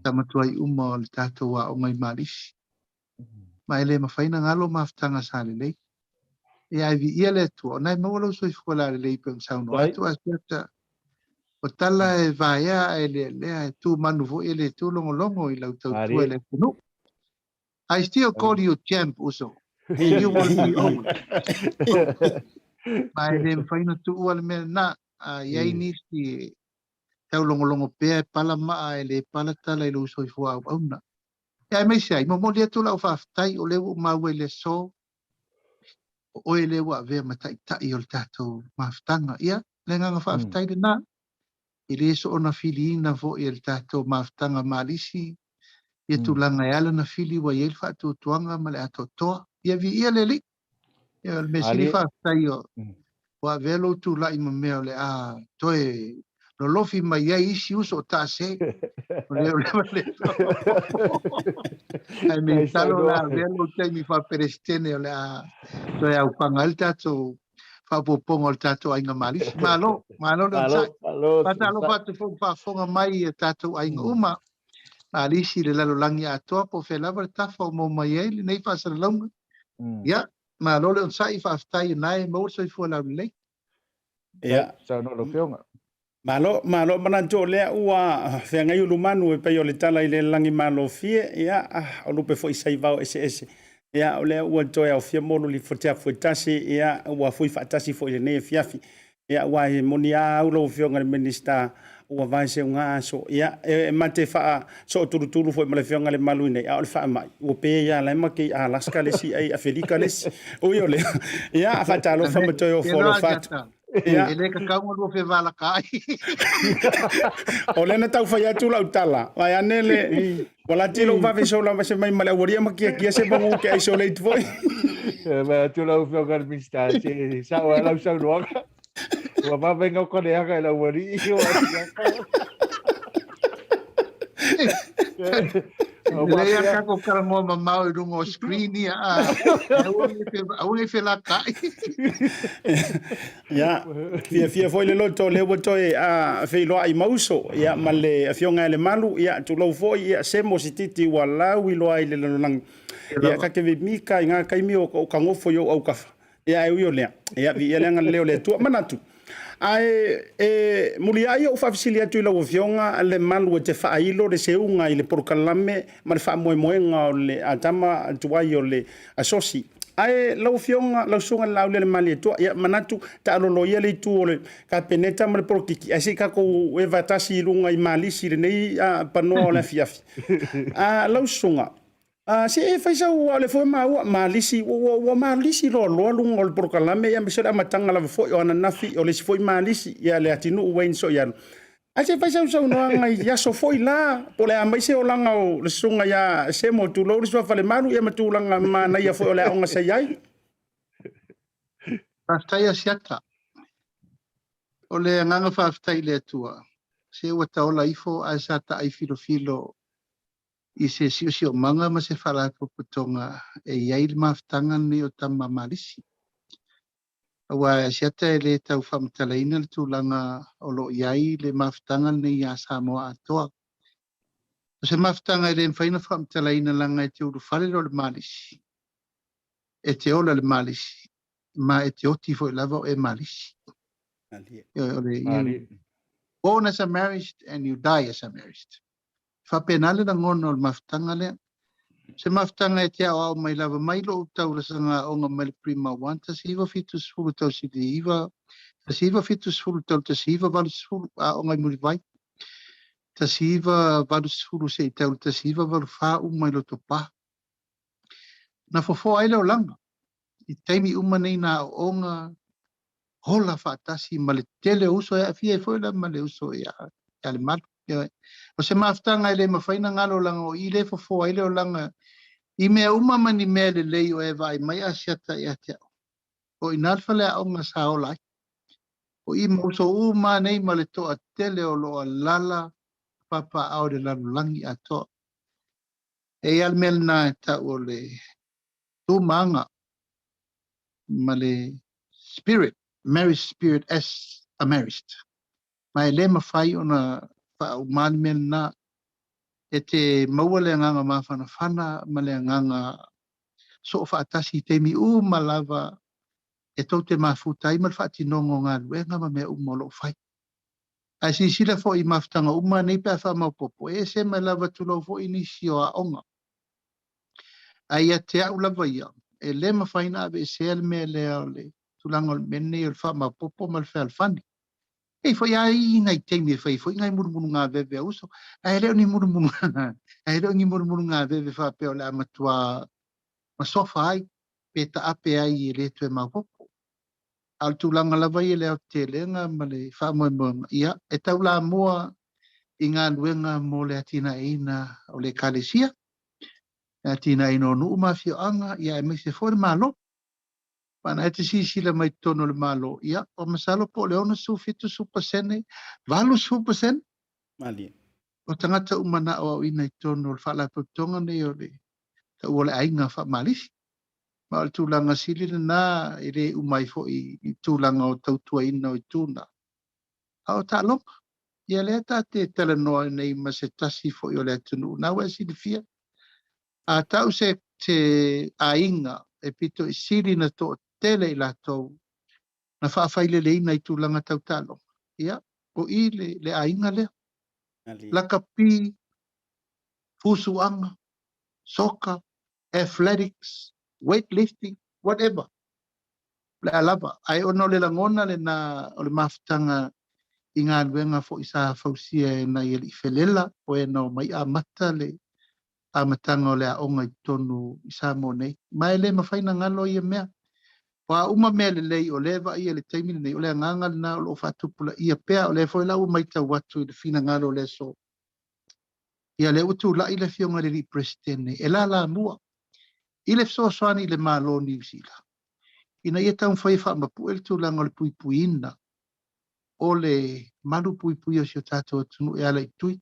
Tamatuai uma o le tātou a o ngai malisi. Mai le mawhaina ngalo maftanga sa le lei. E ai vi ia le tua. Nai mawalo soi fuala le lei pang sauno. Atu asiata. O tala e vaia e le tu manu vo e le tu longo i lau tau tua le tunu. I still call you champ uso. And you will be always. Mai le mawhaina tu ua le mea na. Iai nisi tau longo pea e pala maa e le pala tala i lau soi fua au auna. Ia mai sai, mo lia tu lau whaftai o lewu maua le so. O e lewu a vea matai tai o le tātou maftanga. Ia, le nganga whaftai le nā. I le so ona fili ina vo i le tātou maftanga malisi. Ia tu langa e ala na fili wa i le whātou tuanga ma le ato toa. Ia vi ia le li. Ia le mesili whaftai o. Wa velo tu la ima mea le a toe. Lo lofi mai ia isi uso o tāse. Leo le ai me talo la velo te mi fa perestene la to ya upangal tato fa popongo tato ai ngamalis malo le sai patalo fatu fa fonga mai tato ai uma alisi le lalo langi ato po fe lava ta fo mo mai ele nei fa sa longa ya malo le sai fa stai nai mo so fo la le ya sa no lo fionga Malo mana jo le ua whenga iulu manu e pei o le tala i le langi malo fie ia o lupe fo i saivao ese ia o le ua joe au fia molo li fotea fuetasi ia ua fui fatasi fo i le ne fiafi ia ua e moni a ulo fionga le minista ua vai se unga so ia e mate faa so turuturu fo i male fionga le malu nei a o le faa mai ua pe ia la maki a Alaska le si ai a Felika le si ui o le ia a fatalo fama joe o folo fatu ele ka kaunga lo fe vala kai o lena tau fai atu lau tala vai anele wala tilo va fe so la se mai mala woria makia kia se bangu ke isolate voi va tu lau fe gar mista se sa wala sa luaka wa va venga ko le aga la wori Leia kako karamo mamau i rungo screen ia au e fe la kai ya fia foi le loto le woto e a fe lo ai mauso ya male afionga le malu ya tu lo foi ya Semo Sititi wala wi lo ai le lang ya ka ke mika nga kai mi o ka ngofo yo au ka ya ai yo le ya vi ele nga le tu manatu ai muli ai o fafisilia tu la ofionga le malu te failo de seunga ile porkalame ma fa moenga le atama tuai o le asosi ai la ofionga la sunga Laaulialemalietoa ia manatu ta lo ia le tu ole ka peneta ma porkiki ai ka ko e vatasi lunga i malisi le nei pano la fiafi la sunga se e fai sa o le foi malisi o malisi lo lunga o porkalame ia me se matanga la foi ona nafi o le foi malisi ia le atinu wen so ia a se fai sa no ngai ia so foi la po le mai se o langa o le sunga ia Semo tu lo so fa le malu ia matulanga mana ia foi o le onga sai ai Pastai Asiata o le nganga whaftai le tua se ua taola ifo Asiata ai filo I se sio manga ma se fala putonga e iai le maftanga ni o tama malisi. Wa Asiata le tau whamtalaina le tūlanga o lo iai le maftanga ni ia Samoa atoa. Se maftanga le mwhaina whamtalaina langa e te uru whare lo le malisi. E te ola le malisi. Ma e te oti fo lava o e malisi. Born as a married and you die as a married. Whapenale na ngono le maftanga le. Se maftanga e te au mai lava mai lo tau la sanga o ngā mele prima wanta si iwa fitu sfuru tau si te iwa. Ta si iwa fitu sfuru tau ta si iwa valu sfuru o ngai muri vai. Ta si iwa valu sfuru se i tau ta si iwa valu whau mai lo topa. Na fofo aile o langa. I teimi umanei na o ngā hola whaatasi ma le tele uso e a fia e foila ma le uso e a le malu. O se maftanga ele mawhaina ngalo langa o i le fofo ele o langa i mea umamani mea le lei o e vai mai Asiata e atea. O i nalwhale a onga sa o lai. O i mauso uma nei ma le toa tele o loa lala papa au le lalulangi a toa. E al melna e ta o le tumanga ma le spirit, marriage spirit as a marriage. Ma e le mawhai o na umani melna e te maua le nganga mawhanawhana, ma le nganga so whaatasi te mi malava e tau te mafutai ma whaati nongo ngā luenga ma mea umolo whai. Ai si sila fo i mawhtanga nei pia wha maupopo, e se mai lava tulau fo i nisi o a onga. Ai a te au lava ia, e le mawhaina ave e se me lea le tulanga mene o wha maupopo ma le wha alfani. Ei fo ia i ngai teimi e whai, fo i ngai murumuru ngā veve a uso. Ai reo ni murumuru ngā veve wha peo le amatua ma sofa ai, pe ta ape ai e le tue maupopo. Al tulanga lava i leo te lenga ma le wha moe ia, e tau la mua i ngā luenga mo le atina eina o le kalesia. E atina eina o nuu mawhio anga, ia e meise fo le malo. Pana e te sisila mai tono le malo, ia, o masalo po le ona su fitu supasene, valu supasene. Mali. O tangata umana o ina i tono le whala putonga nei o le ta ua le ainga wha malisi. Ma o le tūlanga silina nā e re umai fo i tūlanga o tautua ina o i tūna. A o tā longa, ia lea tā te talanoa nei ma se tasi fo i o le atunu. Nā wea sili fia. A tau se te ainga e pito i silina to tele i latou na whaafai le leina i tūlanga tau tā longa. Ia, o i le ainga lea. Laka pi, fusuanga, soccer, athletics, weightlifting, whatever. Le alava, ai ono le langona le na o le mafutanga i ngā luenga fo i sa fausia e na i li felela o e no mai a mata le a matanga o le a onga i tonu i sa mo nei. Mai le mawhaina ngalo i a mea. Wa uma mea le lei o lewa i a le taimina nei o le ngangal na o lo whatupula i a pea o le fo i lau mai tau watu i le fina ngalo le so. Ia le utu la i le fionga le li presidente e la mua. I le so soani le malo ni usila. Ina ia tau whai wha mapu el tu langa le pui pui ina. O le malu pui pui o sio tato tunu e ala i tui.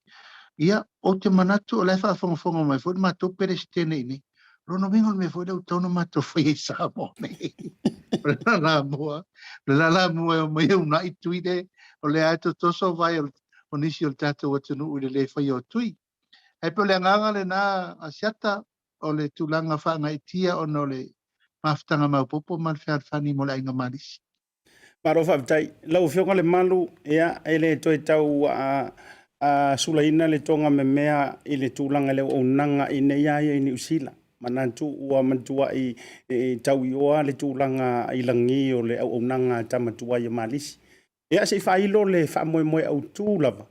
Ia o te manatu o le wha whangafonga mai fo ma to presidente ini. Rono mingo me fo le utono ma to whai sa mo nei. La mua. La mua o mai una i tui de o le ato toso vai o nisi o tato o tunu u le whai o tui. Ai pe le nganga le na Asiata o le tulanga whanga i tia o no le mafutanga maupopo ma le whani mo le ainga marisi. Maro whaptai, lau whionga le malu ea e le toi tau a sulaina le tonga me mea i le tūlanga le o nanga i nei aia i ni usila. Manantu ua mantua i tau i oa le tūlanga i langi o le au nanga tamatua i malisi. Ea se whailo le whamoe moe au tūlava.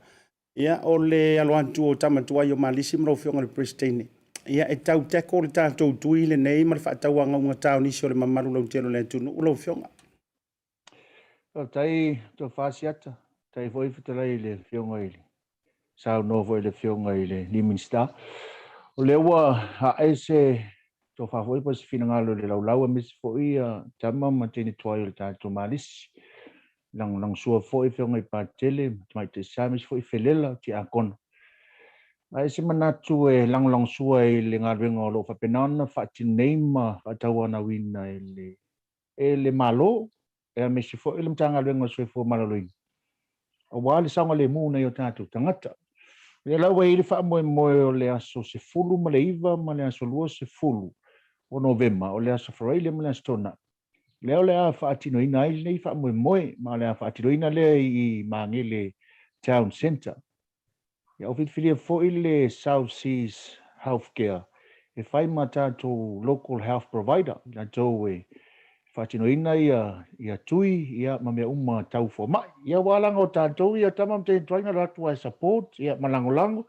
Ia o le aloantu o tamatua i malisi mrau whionga le presidente. Ia e tau teko le tātou tui le nei ma le whaatau anga unga tau nisi o le mamaru lau telo le tunu ulau whionga. Tai to Asiata, tai foi fitalai le fionga ile. Sao no foi le fionga ile ni minsta. O le wa ha ese to fa foi pas finangalo le lau mis foi tama matini toil ta to malis. Lang sua foi fionga i patele, mai te samis foi felela ti akon. Ai se manatu e lang sua i le ngarenga lo fa penana fa tinema fa tawana wina ele malo e me se fo ilum tanga lengo se fo malaloin o wali sanga le mu na yo tatu tangata le la we ile fa mo le aso se fulu ma le iva ma le aso luo se fulu o novemba o le aso fraile ma le stona le a fa atino ina ile fa mo ma le fa atino ina le i mangile town center ya ofit filia fo ile South Seas Healthcare e fai mata to local health provider na towe fatino ina ia tui ia mame uma tau fo mai ia walanga o tātou ia tamam te toinga ratu ai support ia malango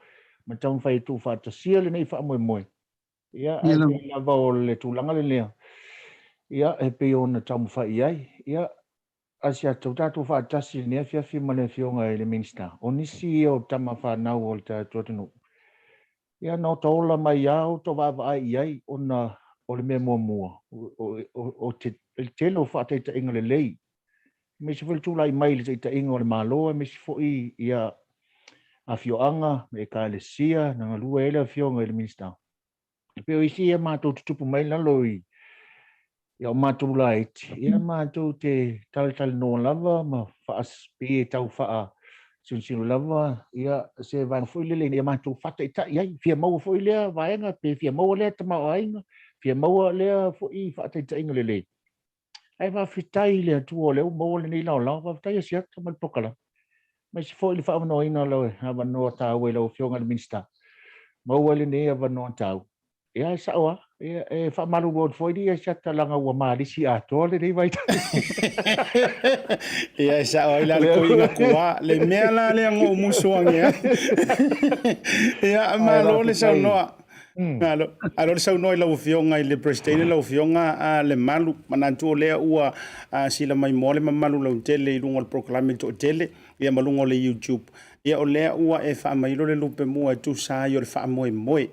ma tau fai tu fatasia le nei fa moe ia ai lava o le tulanga le lea ia e pe ona tau fai ai ia asia tātou fatasi ne fiafi ma le fionga le minsta onisi o tama fa na o tātou tunu ia no tola mai au to va ai ona o le mea mua o te telo whaate ta inga le lei. Me se whele tūlai mai le ta inga o le maloa, me se fwoi ia a fioanga, me ka le sia, na ngalua ele a fionga ele minsta. Peo isi ia mātou tutupu mai lalo i ia o mātou la eti. Ia mātou te tale no lava, ma whaas pie tau whaa Sunsiru lava ia se van foi le ia matu fata ita ia fia mau foi le vaenga pe fia mau le tama ainga fia mau le foi fata ita inga le ai va fitai le tu o le mau le ni la va fitai sia tama pokala mas foi le fa no ina lo ha no ta we lo fionga le minsta mau le ni va no ta ia sawa ia fa malu road foi dia sia talanga wa mali si ato le dei vai ia sawa ila le ko inga kuwa le mela le ngo musuange ia malo le sa no alo le sa no ila fionga le president le fionga le malu manantu le ua sila mai mole malu lo tele lungo proclame to tele ia malungo le YouTube ia o le ua e fa mai lo le lupe mua tu sa yo le fa moi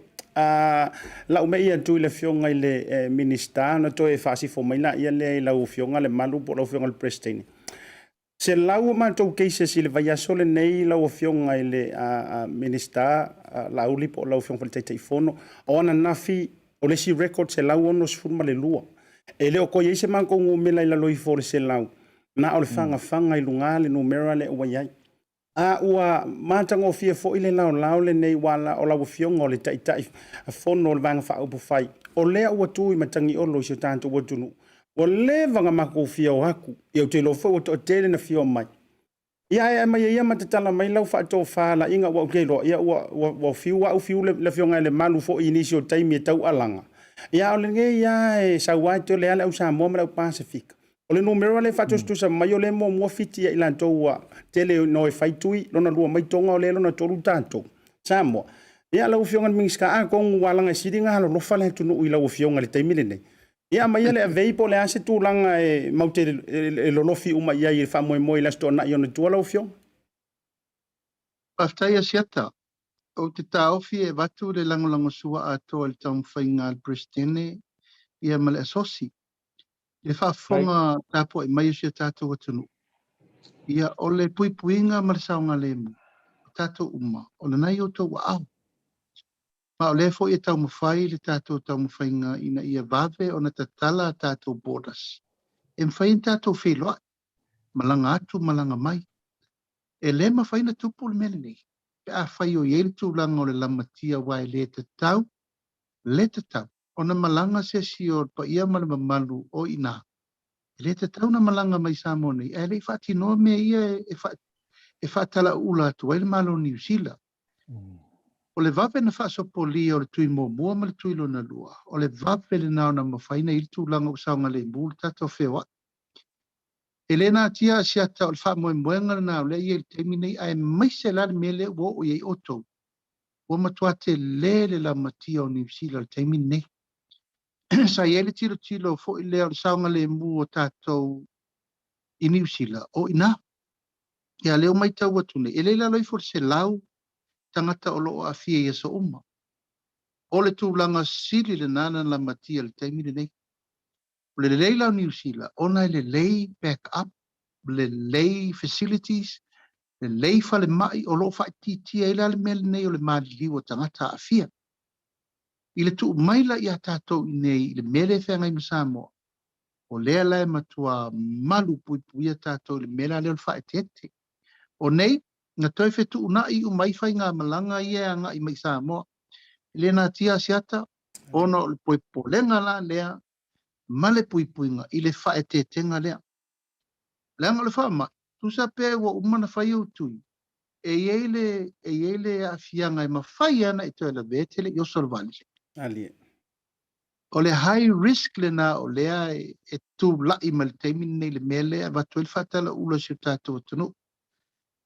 la ume ia tu le fionga le minister na to e fasi fo mai la ia le la fionga le malu po la fionga le president se la u ma to ke se le vai sole nei la fionga le minister la uli po la fionga le telefono ona nafi o le si record se la ono sfuma le lua e le o ko ye se man ko me la lo i for se la na o le fanga i lunga le numero le o ia ua matango fia fo ile lao le nei wala o la fionga o le tai fono le vanga fa upu fai o le ua tu i matangi o lo se tanto o tunu o le vanga mako fia o haku i o te lo fo o tele na fio mai ia mai ia matatala mai lau fa to fa la inga wa ke lo ia wa fiu le fionga le malu fo inisio time e tau alanga ia o le nge ia e sa wa to le ala usa mo ma Pacific o le numero le fatos tu sa mai o le mo fiti ia ilanto wa tele no e faitui lona lua mai tonga o le lona tolu tanto samo ia lau fionga mingiska a kong walanga sidinga lo fa le tunu i lau fionga le taimile nei ia mai le veipo le ase tu langa e maute e lolofi uma ia i fa moi la sto na i ona tu lau fionga Aftai Asiata o te taofi e watu le langolango sua ato le taum whainga al Pristine ia male asosi le whaafonga tapo e mai usia tato watunu. Ia o le puipuinga marasaunga lemu, tato uma, o le nai o tau au. Ma o le fo i tau mawhai le tato tau mawhainga ina ia vave o na tatala tato borders. E mwhain tato wheloa, malanga atu, malanga mai. E le mawhaina tupu le mele nei. Pe a whai o yele tūlanga o le lamatia wai le te tau. Ona malanga se si o pa ia male mamalu o ina. Le te tau na malanga mai samo nei. E le whati no me ia e whatala ula tu ele malo New Zealand. O le vape na whaasopoli o le tui mo mua ma le tui lo na lua. O le vape le nao na mawhaina il tūlanga usaunga le mbulu tato whewa. E le nā tia Asiata o le wha moe moenga na o le ia il teimi nei ai mai se la mele wo o iei oto. O matua te le la matia o New Zealand le teimi nei. Sa ele tilo fo i leo saunga le mu o tātou i New Zealand o ina. Ia leo mai tau atune. E leila loi for se lau tangata o loo a fia ia so uma. O le tūlanga siri le nana la matia le taimile nei. O le leila o New Zealand, ona le lei back up, le lei facilities, le lei fale mai o loo fai titia ila le mele nei o le mali liwa tangata a fia. I le tuu maila i a tātou nei, i le mele whenga i Samoa. O lea lai matua malu pui a tātou, le mele a leo le whae tete. O nei, nga toi whetu una i umai whai ngā malanga i ea ngā i mai Samoa. Le nā tia Asiata, ono le poi polenga la lea, male pui nga, i le whae tete nga lea. Leanga le wha ma, tu sa pe wa umana whai au tui. E yeile a fianga i ma whai ana i toi la vetele i osol vali. ali O le high risk le na o lea e tu lai ma le teimini nei le mele a watu il fatala ula si o tātou atunu.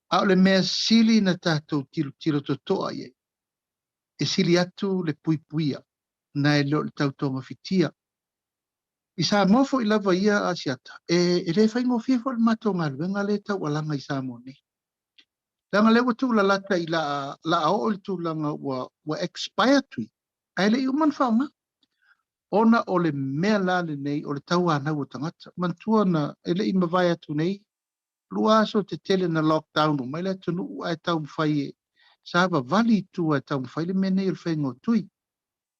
A o le mea sili na tātou tiro totoa ye. E sili atu le puipuia na e leo le tautonga fitia. I sa mofo i lava ia Asiata. E le whai ngofia fo le matonga luenga le tau alanga i sa mone. Langa le watu la lata i la ao le tu langa wa expire tui. Ai le i uman whaunga. Ona o le mea lale nei o le tau anau o tangata. Mantua na ele i mawai atu nei. Lua aso te tele na lockdown o mai le tunu ai tau mwhai e. Saba vali tu ai tau mwhai le mene i le whaingo tui.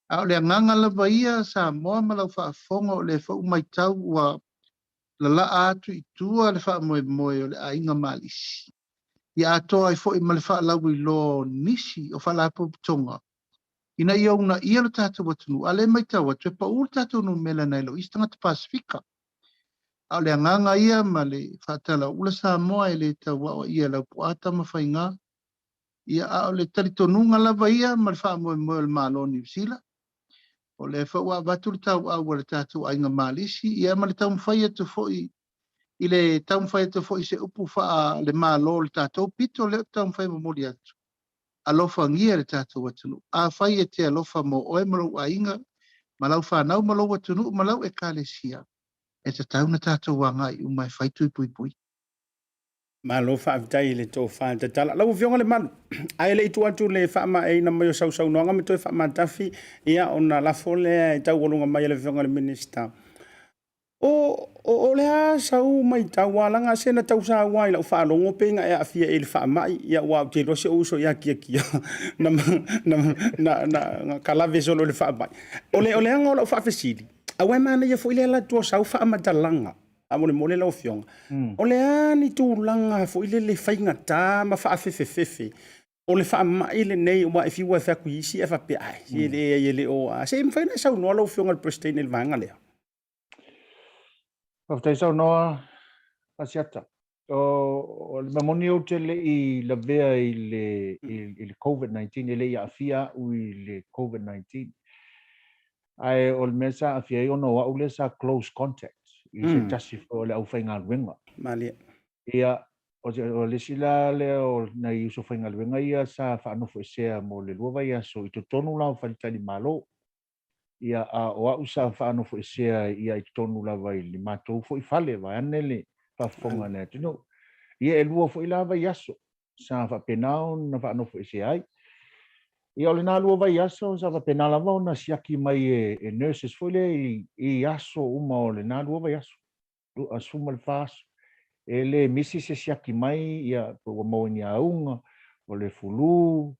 A o le anganga lava ia sa moa malau whaafonga o le whau mai tau ua la atu i tua le wha moe o le ainga malisi. ia atoa ai fo'i ma le whaalau I lo nisi o whalapo tonga. Ina ia una ia lo tātou watunu, ale mai tau atu e pa ur tātou no mela nei lo istanga te Pasifika. A le anganga ia ma le whaatala ula sa moa e le tau wa ia lau puata ma whainga. Ia a le taritonunga lava ia ma le wha moe moe le malo New Zealand. O le wha watu le tau au le tātou ainga malisi, ia ma le tau mwhai atu fo'i I le tau mwhai atu fo'i se upu wha le malo le tātou pito le tau mwhai mamori atu. Alofa ngia le tātou watunu. A whai e te alofa mo oe malau a inga, malau whanau malau watunu, malau e kāle sia. E te tau na tātou wangai umai whaitui pui pui. Malo whaavitai le tō whātatala. Lau whionga le manu. Ai le itu atu le whaama e na mai o sau noanga me toi whaama tafi ia o na lafo le e tau walunga mai le whionga le minister. O le a sau mai tau walanga se na tau sa wai lau whaalongo penga e a fia e le whaamai ia wau te rose uso ia kia na kalave solo le whaamai. O le anga o lau whaafesili. Awe mana ia fo ile la tua sau whaamadalanga. Amole mole la ofionga. O le ani tūlanga fo ile le whainga tā ma whaafefefefe. O le whaamai le nei o ma e fiwa e whaku isi e whape ai. Ele o a. Se mwhaina sau noa la ofionga le prestene le vanga lea. Whaftai sau noa Asiata. O le mamoni o te le I la vea I le COVID-19, ele I afia ui le COVID-19. Ai o le mesa afia I ono wa ule sa close contact. I se tasif o le au whainga luenga. Malia. Ia o le sila le o na I uso whainga luenga ia sa whaanofo e sea mo le luava ia so I to tonu lau whanitani malo. Ia o au sa whaanofo e sea ia I tonu lava I le mātou fo I whale vai ane le whawhonga nea tino. Ia e lua fo I lava I aso sa whapenao na whaanofo e sea ai. Ia o le nā lua vai aso sa whapena lava o na siaki mai e nurses fo le I aso uma o le nā lua vai aso. A suma le whaaso. E le misi se siaki mai ia po mauni a unga o le fulu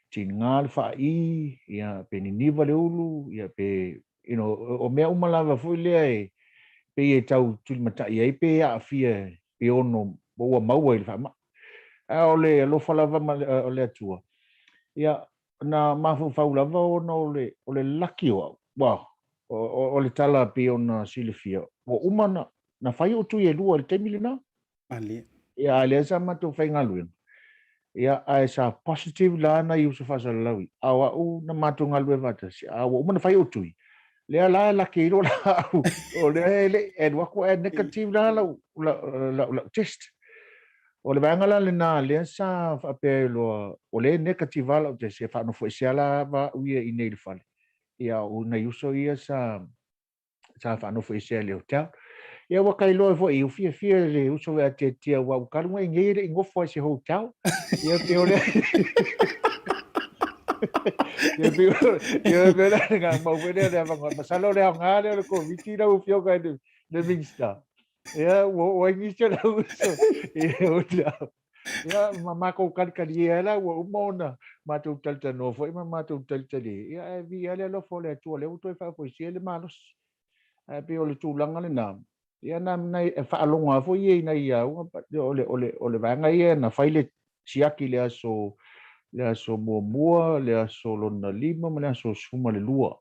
tinga le whai ia pe niniva le ulu ia pe o mea umalava fo le pe e tau tulimata ia pe a fia pe ono boa maua I le whama. O le alofa lava o le atua. Ia na mafu faulava o le laki o wow o le tala pe ona silifia o umana na fai o tu e lua le temile na Ali. ia le sa matu fai ngaluin ia ai sa positive la na I uso fasa lawi awa u na matu ngalue vata si awa umana fai o tu le la laki ro la o le edwa ko negative la la test o le vangala le na le sa fa lo o le negative ala o te se fa no foi se ala va uia I nei le fale ia o na uso ia sa fa no foi se le hotel ia wa kai lo foi o fia le uso ve te tia wa ka ngo ngere ngo foi se hotel ia pe o le ia pe la nga mo ve le va salo le ngale ko vitira u fio ka de minister ia o minister la uso ia o ia ma ko kali ela o mona ma tu talta no foi ma tu talta li ia vi ale lo fo le tu le u to fa foi se le malos pe o le tūlanga le nā. Ia nā nei e whaalonga fo i nei ia o le vanga ia na whaile siaki le aso mua, le aso lona lima, le aso suma le lua.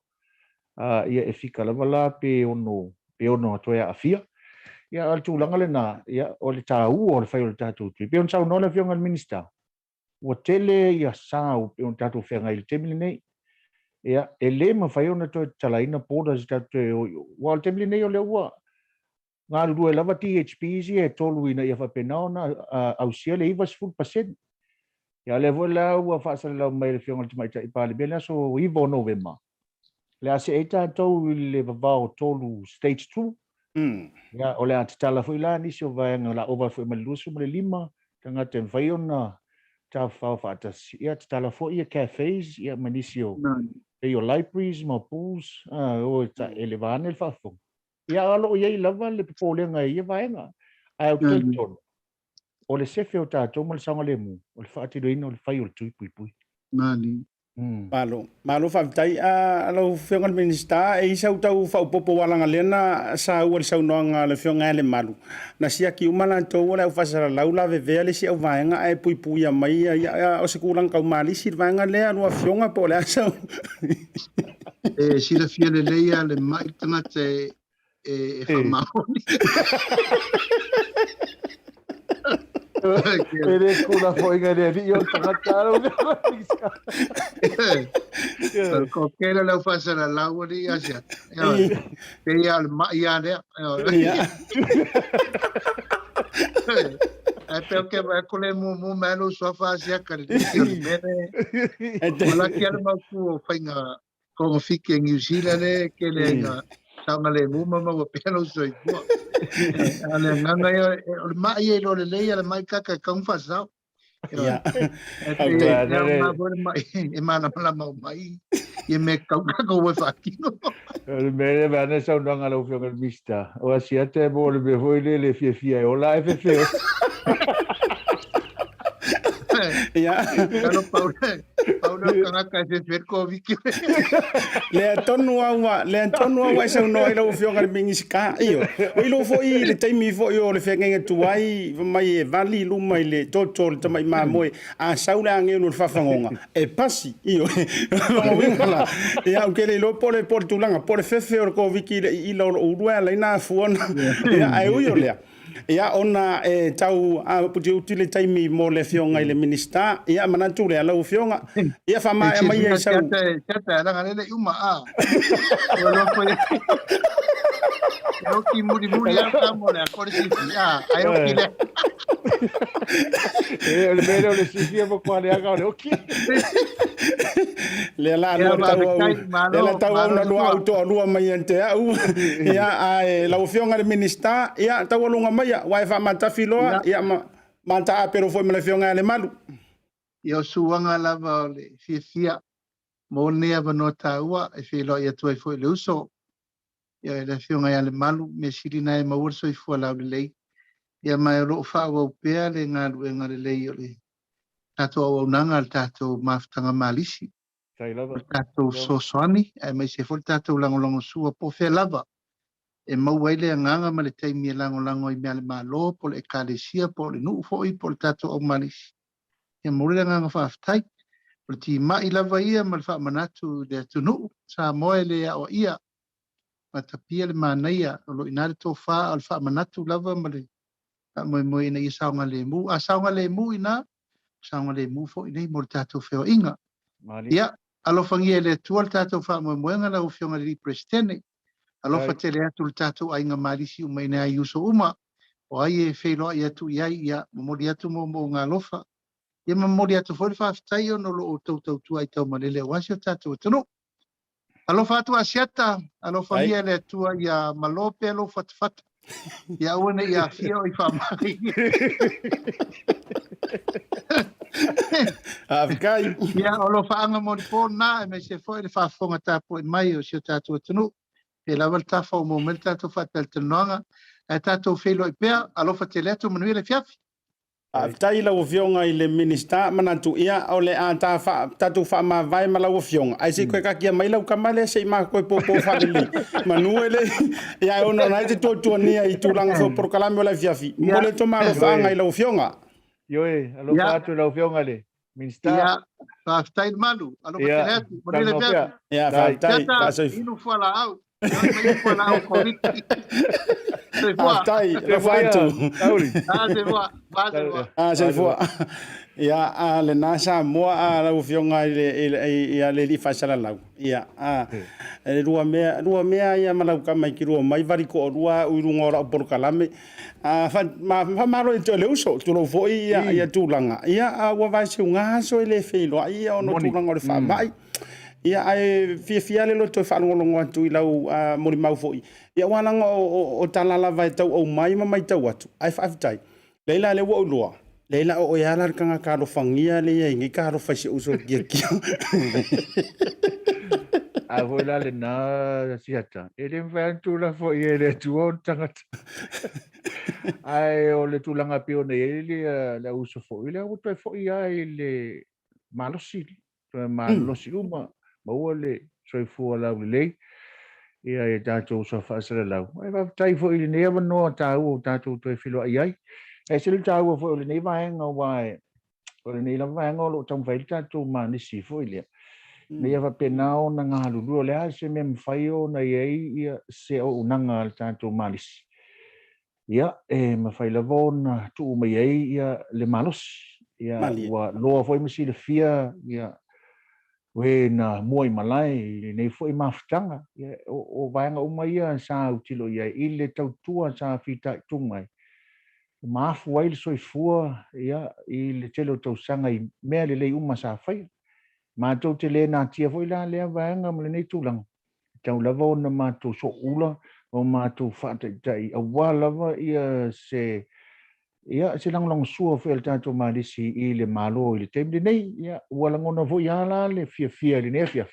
Ia e whika lava la pe ono atoea a fia. Ia al tūlanga le nā, ia o le tāu o le whai o le tātou tui. Pe on sau nōna whionga le minister. Ua tele ia sāu pe on tātou whianga I le temile nei. Ia e le ma whai ona toi talaina poda si tātou e oio. Ua le temile nei o le ua. Ngā lua e lava THPs e tolu ina ia whapenao na au sia le iwa 10%. Ia le voi lau ua whaasale lau mai le whionga le tumaita I pāle bea le aso iwa o November. Le ase e tātou I le vavao tolu stage 2. Ia o le atatala fo ila nisi o vaenga la ova fo ma le lusu ma le lima. Tangata e whai ona tā whao whaatasi. Ia atatala fo ia cafes, ia manisi o e o libraries, ma pools, o ta ele vane le whafo. Ia alo o iei lava le pipolenga ia vaenga. Ai au teiton. O le sefe o tātou ma le sanga le mu. O le whaatido ina o le whai o le tui pui pui. Nani. Malo whawtai alo whionga minista e isa utau whaupopo walanga lena sa ua sa unonga le whionga le malu. Na sia ki umala tau wala ufasara laula vevea le si au vaenga e pui pui a mai o se kulang kau mali si vaenga lea lua whionga po le asau. Si la fia le leia le mai tana te e whamahoni. Ele kula foi ngare di yo takataro. Ko kera lau fasara lau ni asia. Ke ya ma ya le. Até que vai colher mu melo só fazia cara de mene. Ela quer uma cu fainga como fica em New Zealand que ele tanga le mu mama o pelo soi. Ale nganga yo ma ye lo le le mai kaka kang fasao. Ya. Ya ma mai. Ye me kaka ko wa fakino. Mene vane sa unanga lo fio ngal vista. O asiate bo le foi le fia o la FF. Ya. Kalau Paulo kanga ka se perko viki. Le tonu wa sa no ilo fio ngal mingiska io. O ilo foi le taimi foi o le fenga tuai mai e vali lu mai le totol tama ma moi a saula nge no fafangonga. E pasi io. Ya o le lo pole portulanga pole fefe o ko viki ilo urua le na fuona. Ya ai uio le. Ia ona tau a puti utile taimi mo le fionga i le minista ia manatu le ala fionga ia fa mai mai e sau chata la ngale uma a lo foi yo ki muri a kamo le akore si a ayo kile el mero le sifia po kwale aga le oki le la no tau na lo auto lua mai ente au ia a la fionga le minista ia tau lunga mai wa fa mata filoa ia mata pero foi me le fionga le malu yo suanga lava le fia mo ne ava taua e filo ia tu foi le uso ia le fionga le malu me sirina e maurso i fu la le ia mai ro fa o pe le ngale le le tato o nanga tato maftanga malisi tato sosoani e mai se fol tato lango sua po fe lava e mauaile nganga ma le taimi lango i mele malo po le ekalesia po le nuu foi po le tato o malisi e mure nganga fa aftai po ti mai lava ia ma fa manatu de tunu sa moele o ia ma tapia le manaia lo inare to fa al fa manatu lava ma le mo ina i saunga le mu a saunga le mu ina saunga le mu fo ina mo tato feo inga ia alo fangia le tual tato fa mo moenga la ufionga li presidente alo fa tele atu tato ainga malisi uma ina yuso uma o ai e felo ia tu ia mo dia tu mo ngalofa ia mo dia tu fo fa tai no lo to tu ai to malele wasio tato tunu alo fa tu asiata alo fangia le tu ia malope alo fat ia una ia fio i fa mai Afkai. Ia o lo faanga mo po na me se foi le fa fonga tapo mai o se tato tunu e la volta fa o momento tato fa tel tenonga e tato felo i pea alo fa teleto manuele fiafi Aftai la ufionga i le minista manatu ia o le a tatu fa ma vai ma la ufionga ai se koe kakia mai la ukamale se ma koe popo fa le manuele ia ona na te to nia i tulanga fo por kalame la fiafi mo le toma lo faanga i la ufionga Yoe, alo patu la ufionga le. Minsta. Ia, aftai malu, alo fa teleto manuele fiafi ia aftai tata inu fa la au inu fa la au koriti aftai lo fatu se foi ia le nasa mo a la ufionga ia le li fasala lau ia le rua mea ia malau kama ki rua mai vari ko rua uirunga ora por kalame fa maro to le uso tu lo foi ia tulanga ia wa vai se unga so le feilo ia ono tulanga le fa mai ia ai fia le lo to fa ngolongo atu i lau mori mau foi ia wananga o talala vai tau o mai tau atu ai faftai leila le wo loa leila o ia la kanga ka lo fangia le ia ngi ka lo fa se uso kia a voila le na siata ele ventu la foi ele tuo tangata ai o le tulanga pio ne ele la uso foi le o to foi ai le malosi ma losi uma ma ole soifua Laaulialei ia e tātou sa whaasara lau. Ai whaftai fo i le nea wanoa tātou toi whilo ai ai. E sili tāua fo i le nei vaenga wae. O le nei la vaenga o lo tam whaile tātou ma nisi fo i lea. Nei awa penao na ngā lulua lea se mea mwhai o na iei ia se o unanga le tātou ma nisi. Ia e mawhai la vona tu ma iei ia le malos. Ia wa loa fo i masi le fia ia we na moi malai nei foi mafutanga o vaenga uma ia sa utilo ia ile tautua sa fita tungai mafu ai le soifua ia i le telo tausanga i mea le uma sa fai ma tau te le na tia foi la le vaenga mo le nei tulang tau lava ona ma tu so ula o ma tu fata tai a wala ia se ia se lang sua fel tanto ma disi i le malo i le temde nei ia wala ngona vo ia la le fia le ne fia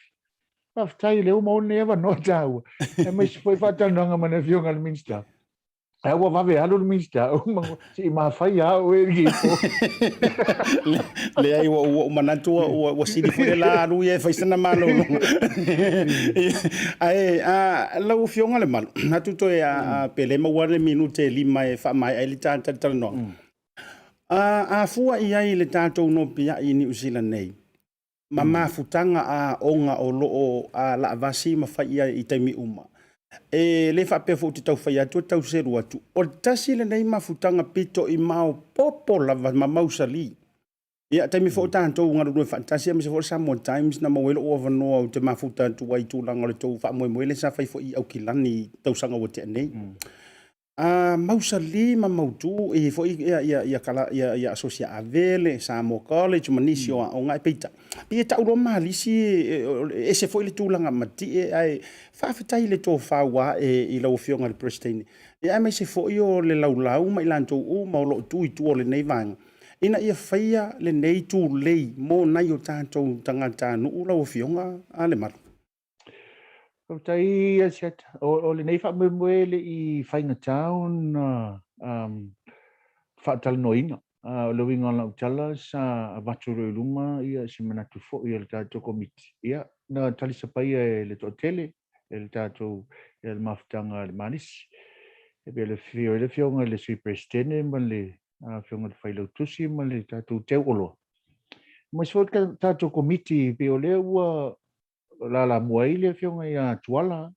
pa tai le uma ne va no tau e mas foi fata nanga mana fio ngal minsta ai wa va ve alo minsta o ma si ma fai a o e gipo le ai o manatu o si di fo la lu e fai sana malo ai a la o fio ngal mal na tu to a pele ma wa le minute lima e fa mai ai le tanta no a fua i ai le tātou no pia i New Zealand nei. Ma mafutanga a onga o loo a la avasi ma fai i taimi uma. E le whape fo te tau whai atu, tau seru atu. O tasi le nei mafutanga pito i mao popo lava ma mausali. Ia taimi fo tātou ngaruru e fantasia, me se fo Samoa Times na mawelo o avanoa o te mafuta tu wai tūlanga le tau wha moe sa fai fo i au kilani tau sanga o te anei. Mausali ma mautu e fo ia kala ia asosia avele Samoa College manisio o ngai peita ia tau malisi e se fo ile tulanga mati e ai fa fitai le to fa wa e lo fionga le prestine e ai mai se fo io le laulau mai lanto o ma lo tu i tu le nei vang ina ia faia le nei tu lei mo na yo tanto tangata no lo fionga ale mar tai Asiata o le nei fa moele i Whainga Town whaatal noina o le winga la utala sa avaturo i luma ia si manatu fo i le tātou komiti ia na tali sapai e le totele e le tātou e le mafutanga le manisi e pe le fionga le sui prestene ma le fionga le whailau tusi ma le tātou teu olo ma se fo tātou komiti pe o le ua la muai le fionga ia tuala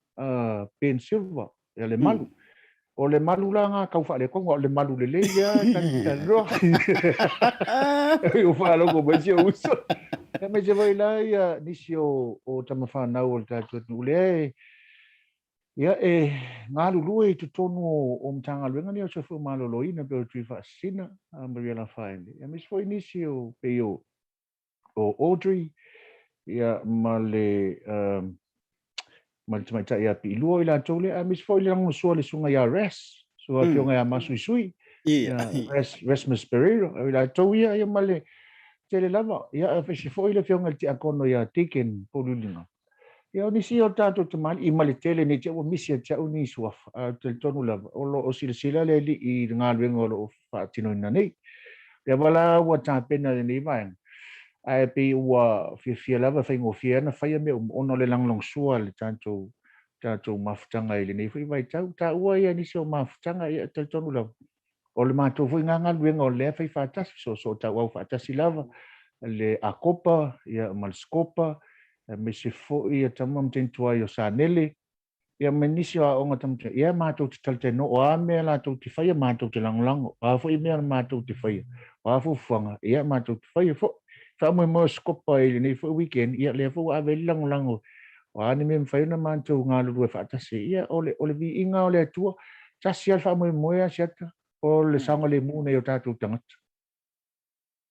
pen silva ia le malu o le malu la nga kau fa le kongo le malu le ia tan ro eu falo com o seu uso me je vai lá ia nisio o tamafa na o tatu le ia nga lulu tu tonu o mtanga lenga ni o se fu malo loina pe o trifa sina ambria la faile e me foi nisio pe o Audrey ia male maltamaita ia pilu ila tole a mis foi lang so le sunga ya res so a fionga ya masui res mesperero ila toia ia male tele lava ia fe foi le fionga ti akono ya tiken polulina ia ni si o tato te mal i male tele ni te o misia cha uni suaf te tonu lava o silsila le i ngalwengo o fa tino nei ia bala wa ta pena ni vai ai pe ua fia lava fai ngofia na fai me ono le langlong sua le tanto mafutanga ile nei fai vai tau ta ua ia ni so mafutanga ia te tonu lava o le matou foi nganga luenga o le fai fatas so ta ua fatas lava le akopa ia malskopa me se fo ia tamam tentua yo sanele ia menisi o onga tamte ia matou te talte no o ame la tu te fai matou te langlango a fo i me matou te fai a fo fanga ia matou te fai fo fa mo skopa ile ni fo weekend ia le fo ave lango wa ni me fai na manto ngalu fa ta se ia ole vi inga ole tua ta sia fa mo Asiata o le sanga le mu ne o tatu tangat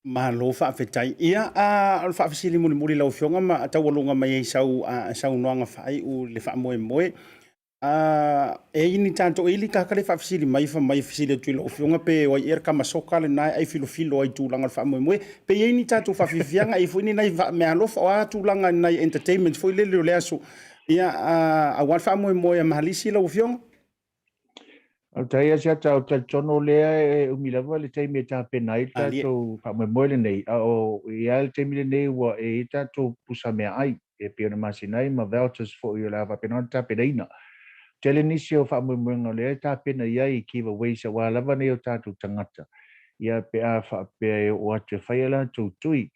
ma lo fa fetai ia a fa fisili mo la fionga ma ta wolunga mai sau noanga fai u le fa mo e ini tanto ili ka kale fa fisili mai fisili tu lo fionga pe o ir ka masoka le nai ai filo ai tu langa fa mo pe ini tanto fa fifianga i funi nai me alo fa tu langa nai entertainment foi le aso ia a wa fa mo ya malisi lo fionga Au tai Asiata o tono lea umilava le taimi e tāpena i tātou whamoemoele nei. O ia le taimi le nei ua e tātou pusa mea ai e piona masinai ma vouchers fo i o la whapena o tāpena ina. Tele nisi o whamoemoenga lea tāpena ia i giveaway sa wā lava nei o tātou tangata. Ia pe a whapea o atu e whaiala tūtui.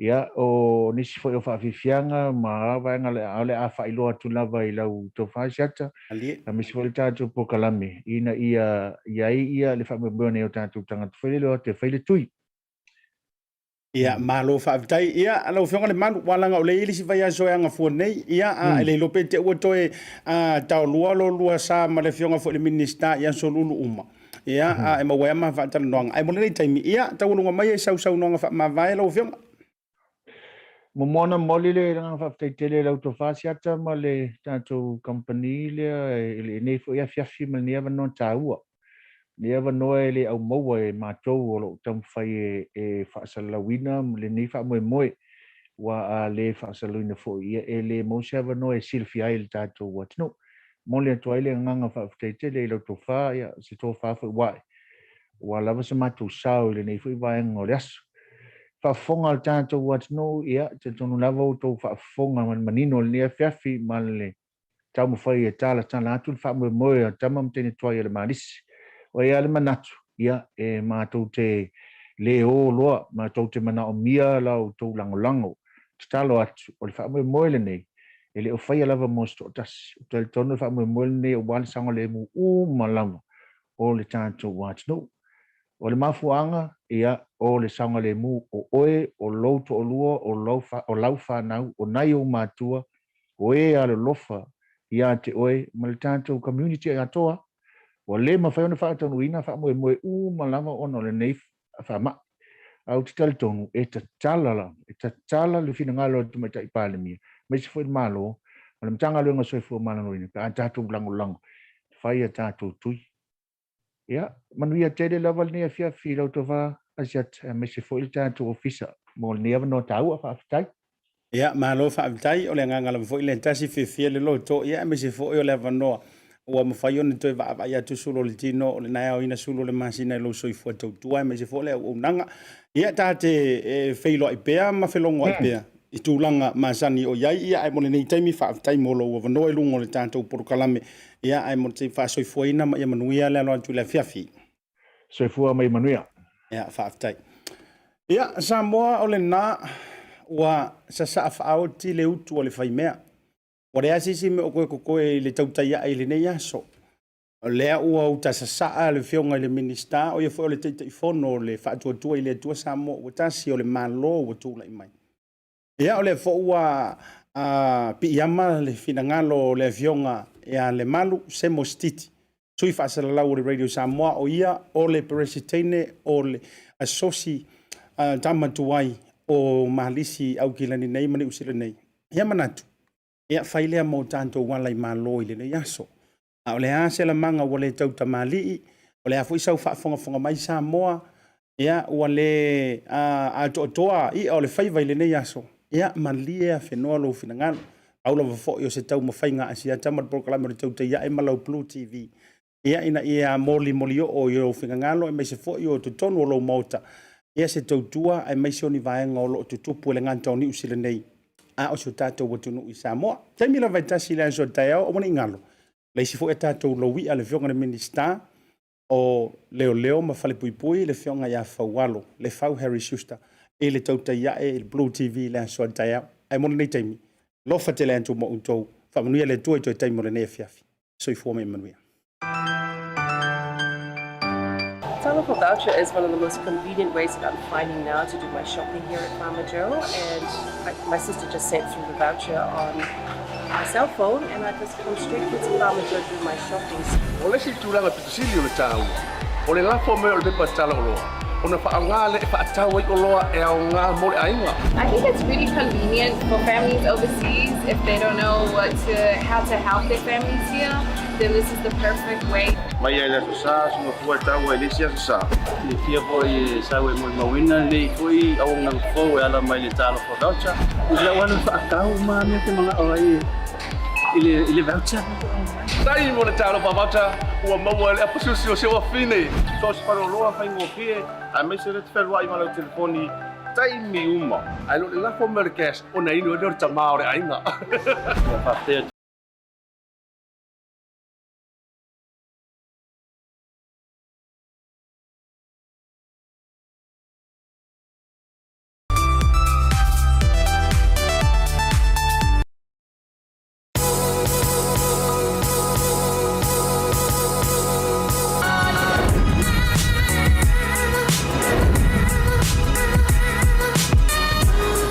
Ia o nisi fo i o whawhiwhianga ma awanga le a whailoa tu lava i lau tō Asiata. A misi fo le tātou pokalame. Ina ia le whamoemoene o tātou tangata whaile o te whaile tui. Ia malo whaavitai. Ia alau whionga le manu walanga o le ilisi vai aso e anga fua nei. Ia ele lope te ua toe tau lua lo lua sa ma le whionga fo le minista ia so lulu uma. Ia e mawea ma whaatana noanga. Ai mole nei taimi. Ia tau lunga mai e sau noanga ma vai lau whionga. Momona moli le ranga whaftai tele lau tō Asiata ma le tātou company le nei fo ia fiafi ma ni ava no tāua. Ni ava noa e le au maua e mātou o lo tamwhai e whaasalawina le nei whaamoemoe wa le whaasalawina fo ia e le mausi ava noa e silfi ai le tātou watino. Moli atua ele nganga whaftai tele lau tō wha ia se tō wha fo wae. Wa lava sa mātou sao le nei fo i vaenga o le aso. Whaafonga al tātou watino ia te tonu lava o tō whaafonga manino le nea fiafi ma le tau mawhai e tāla atu le whaamoemoe a tama mtene tuai e le marisi. O ia le manatu ia e mātou te leo loa, mātou te mana o mia lau tō langolango. Te talo atu o le whaamoemoe le nei. E le o whai alava mosto o tasi. O te tonu le whaamoemoe le nei o wale sanga le mu malanga o le tātou watino. O le mafuanga ia o le sanga le mu o oe, o louto o lua, o lau whanau, o nai o mātua, o e a le lofa ia te oe, ma le tātou community a atoa, o le mawhaiona whaatonu ina whaamoemoe malama ono le neif a whaama. Au te talitonu e ta tala le whina ngalo tu mai tai pālemia. Me se fwoi malo, o le mtanga luenga soe fua malano ina, ka a tātou lango, whai a tātou tui. Ia, manuia tele lava le nea fiafi lau tō wā Asiata me se fwoi le tātou ofisa, mo le nea wano tāua whaafitai. Ia, malo whaavitai o le ngangala fwoi le tasi whiwhia le loto, ia me se fwoi o le wanoa. Ua mawhaiona toi wa ia tu sulo le tino o le nai au ina sulo le masina lo soifua tautua me se fo le au nanga ia ta te feilo ai pea ma felongo ai pea i tūlanga masani o iai ia ai mo le nei taimi whaaftai molo ua vanoa e lungo le tātou porokalame ia ai mo te wha soifua ina ma ia manuia le aloa tu le fiafi soifua mai manuia ia whaaftai ia Samoa o le na ua sa whaauti le utu o le whaimea o le asisi me o koe le Tautai ai le nei aso. O lea ua o tasasaa le whionga le minista o ia fo le teitei fono le whaatuatua i le atua Samoa ua tasi o le malo ua tūla i mai. Ia o le fo ua pi iama le finangalo le whionga ia Lemalu Semo Sititi. Tui whaasalalau o le Radio Samoa o ia o le peresitene o le asosi tamatuai o mahalisi au kilani nei mani usile nei. Ia manatu. Ia whailea mo tātou wala i mālo i le nei aso. O le ase la manga wale tauta malii, o le afu isau whaafonga mai Samoa, ia wale atoa i o le whaiva i le nei aso. Ia malia whenua lo finangalo. Aula wafo i o se tau mawhainga Asiata mat proklama le tauta ia e Malau BLU TV. Ia ina ia moli o i o finangalo e mai se fo i o tutonu o lo mauta. Ia se tautua e mai se oni vaenga o lo tutupu e le nganta o ni usile nei. A o so tātou watunu i Samoa. Taimi la vai tasi le anso taiao o mani ngalo. Leisi fo e tātou lowi a le whionga le minista o leo ma whale pui le whionga ia whaualo, le whau Harry Schuster, e le Tautai e le BLU TV le anso taiao. Ai mona nei taimi. Lofa te le anto mo untou. Whamanuia le tua i toi taimo le nea fiafi. So i fuame manuia. Telephone voucher is one of the most convenient ways that I'm finding now to do my shopping here at Farmer Joe, and my sister just sent through the voucher on my cell phone, and I just come straight to Farmer Joe to do my shopping. O le si tūranga pitusili o le tāua. O le lafo me o le pepa tala o loa. O na whaanga le whaatau i o loa e au ngā mo le ainga. I think it's really convenient for families overseas if they don't know how to help their families here. Then this is the perfect way. Mai ai la sa sunga fua tau e lesia sa. Le fia po i sa we mo mawina le foi au nang fo e ala mai le talo for voucher. Ila wana whaatau ma me te mga oi. Ile voucher. Tai mo le talo pa voucher o mau le apusu se o fine. So se para loa fai ngo fie. A me se le te ferwa i mala telefoni. Tai mi uma. Ai lo la fo mer cash o nei no le tama o le ainga.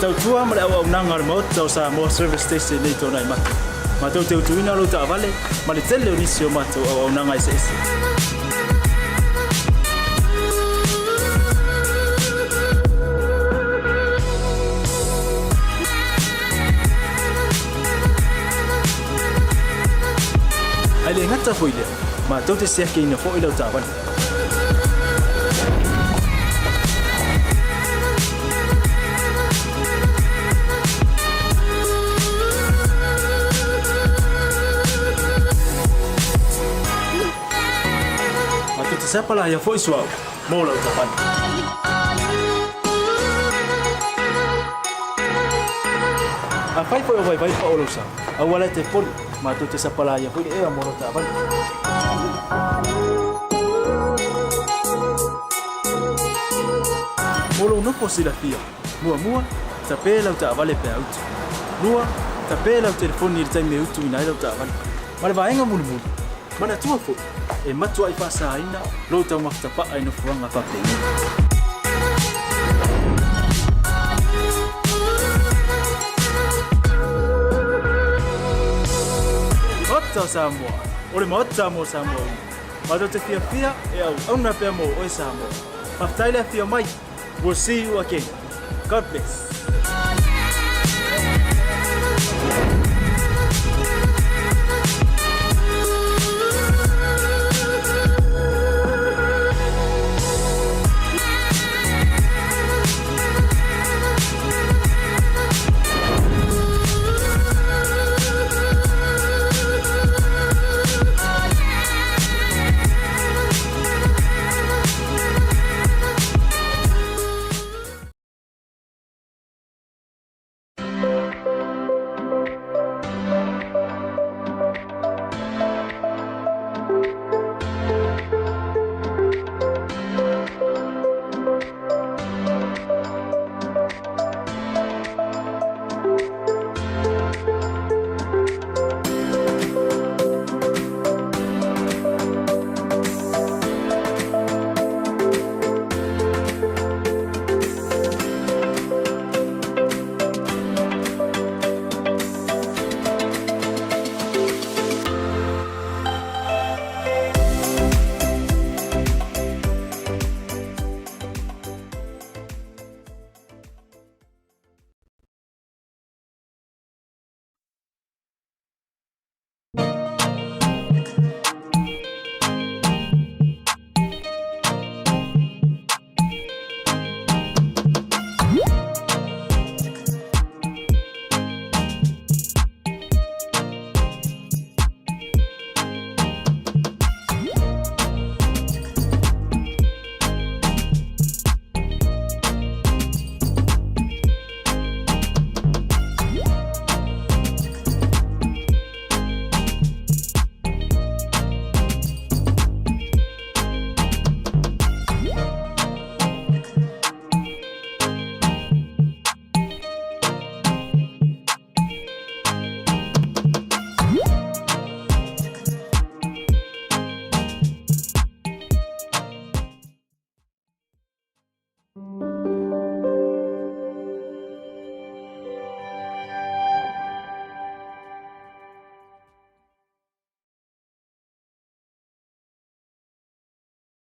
Tau tua male au nanga remote tau sa mo service station nei tona i matu. Ma tau te utuina lo ta vale, ma le tele onisi o matu au nanga i seisi. Ai le ngata foile, ma tau te seke ina fo ilo ta vale. Siapa lah yang voice wow, mau lah ucapan. Apa itu yang baik Pak Olusa? Awalnya telepon, matu siapa lah yang voice mau lah ucapan. Mulu no posible dia, mua, tapi lah ucapan lepas out. Mua, tapi lah telepon ni time out tu inai lah ucapan. Malah bayang mulu. Mana tua fu? Matua i fasa ina, lo tau maktapa ai no fuanga papengi. Ota Samoa, ole ma ota mo Samoa. Ma do te fia au na pe mo o Samoa. Maftaile fia mai. We'll see you again. God bless.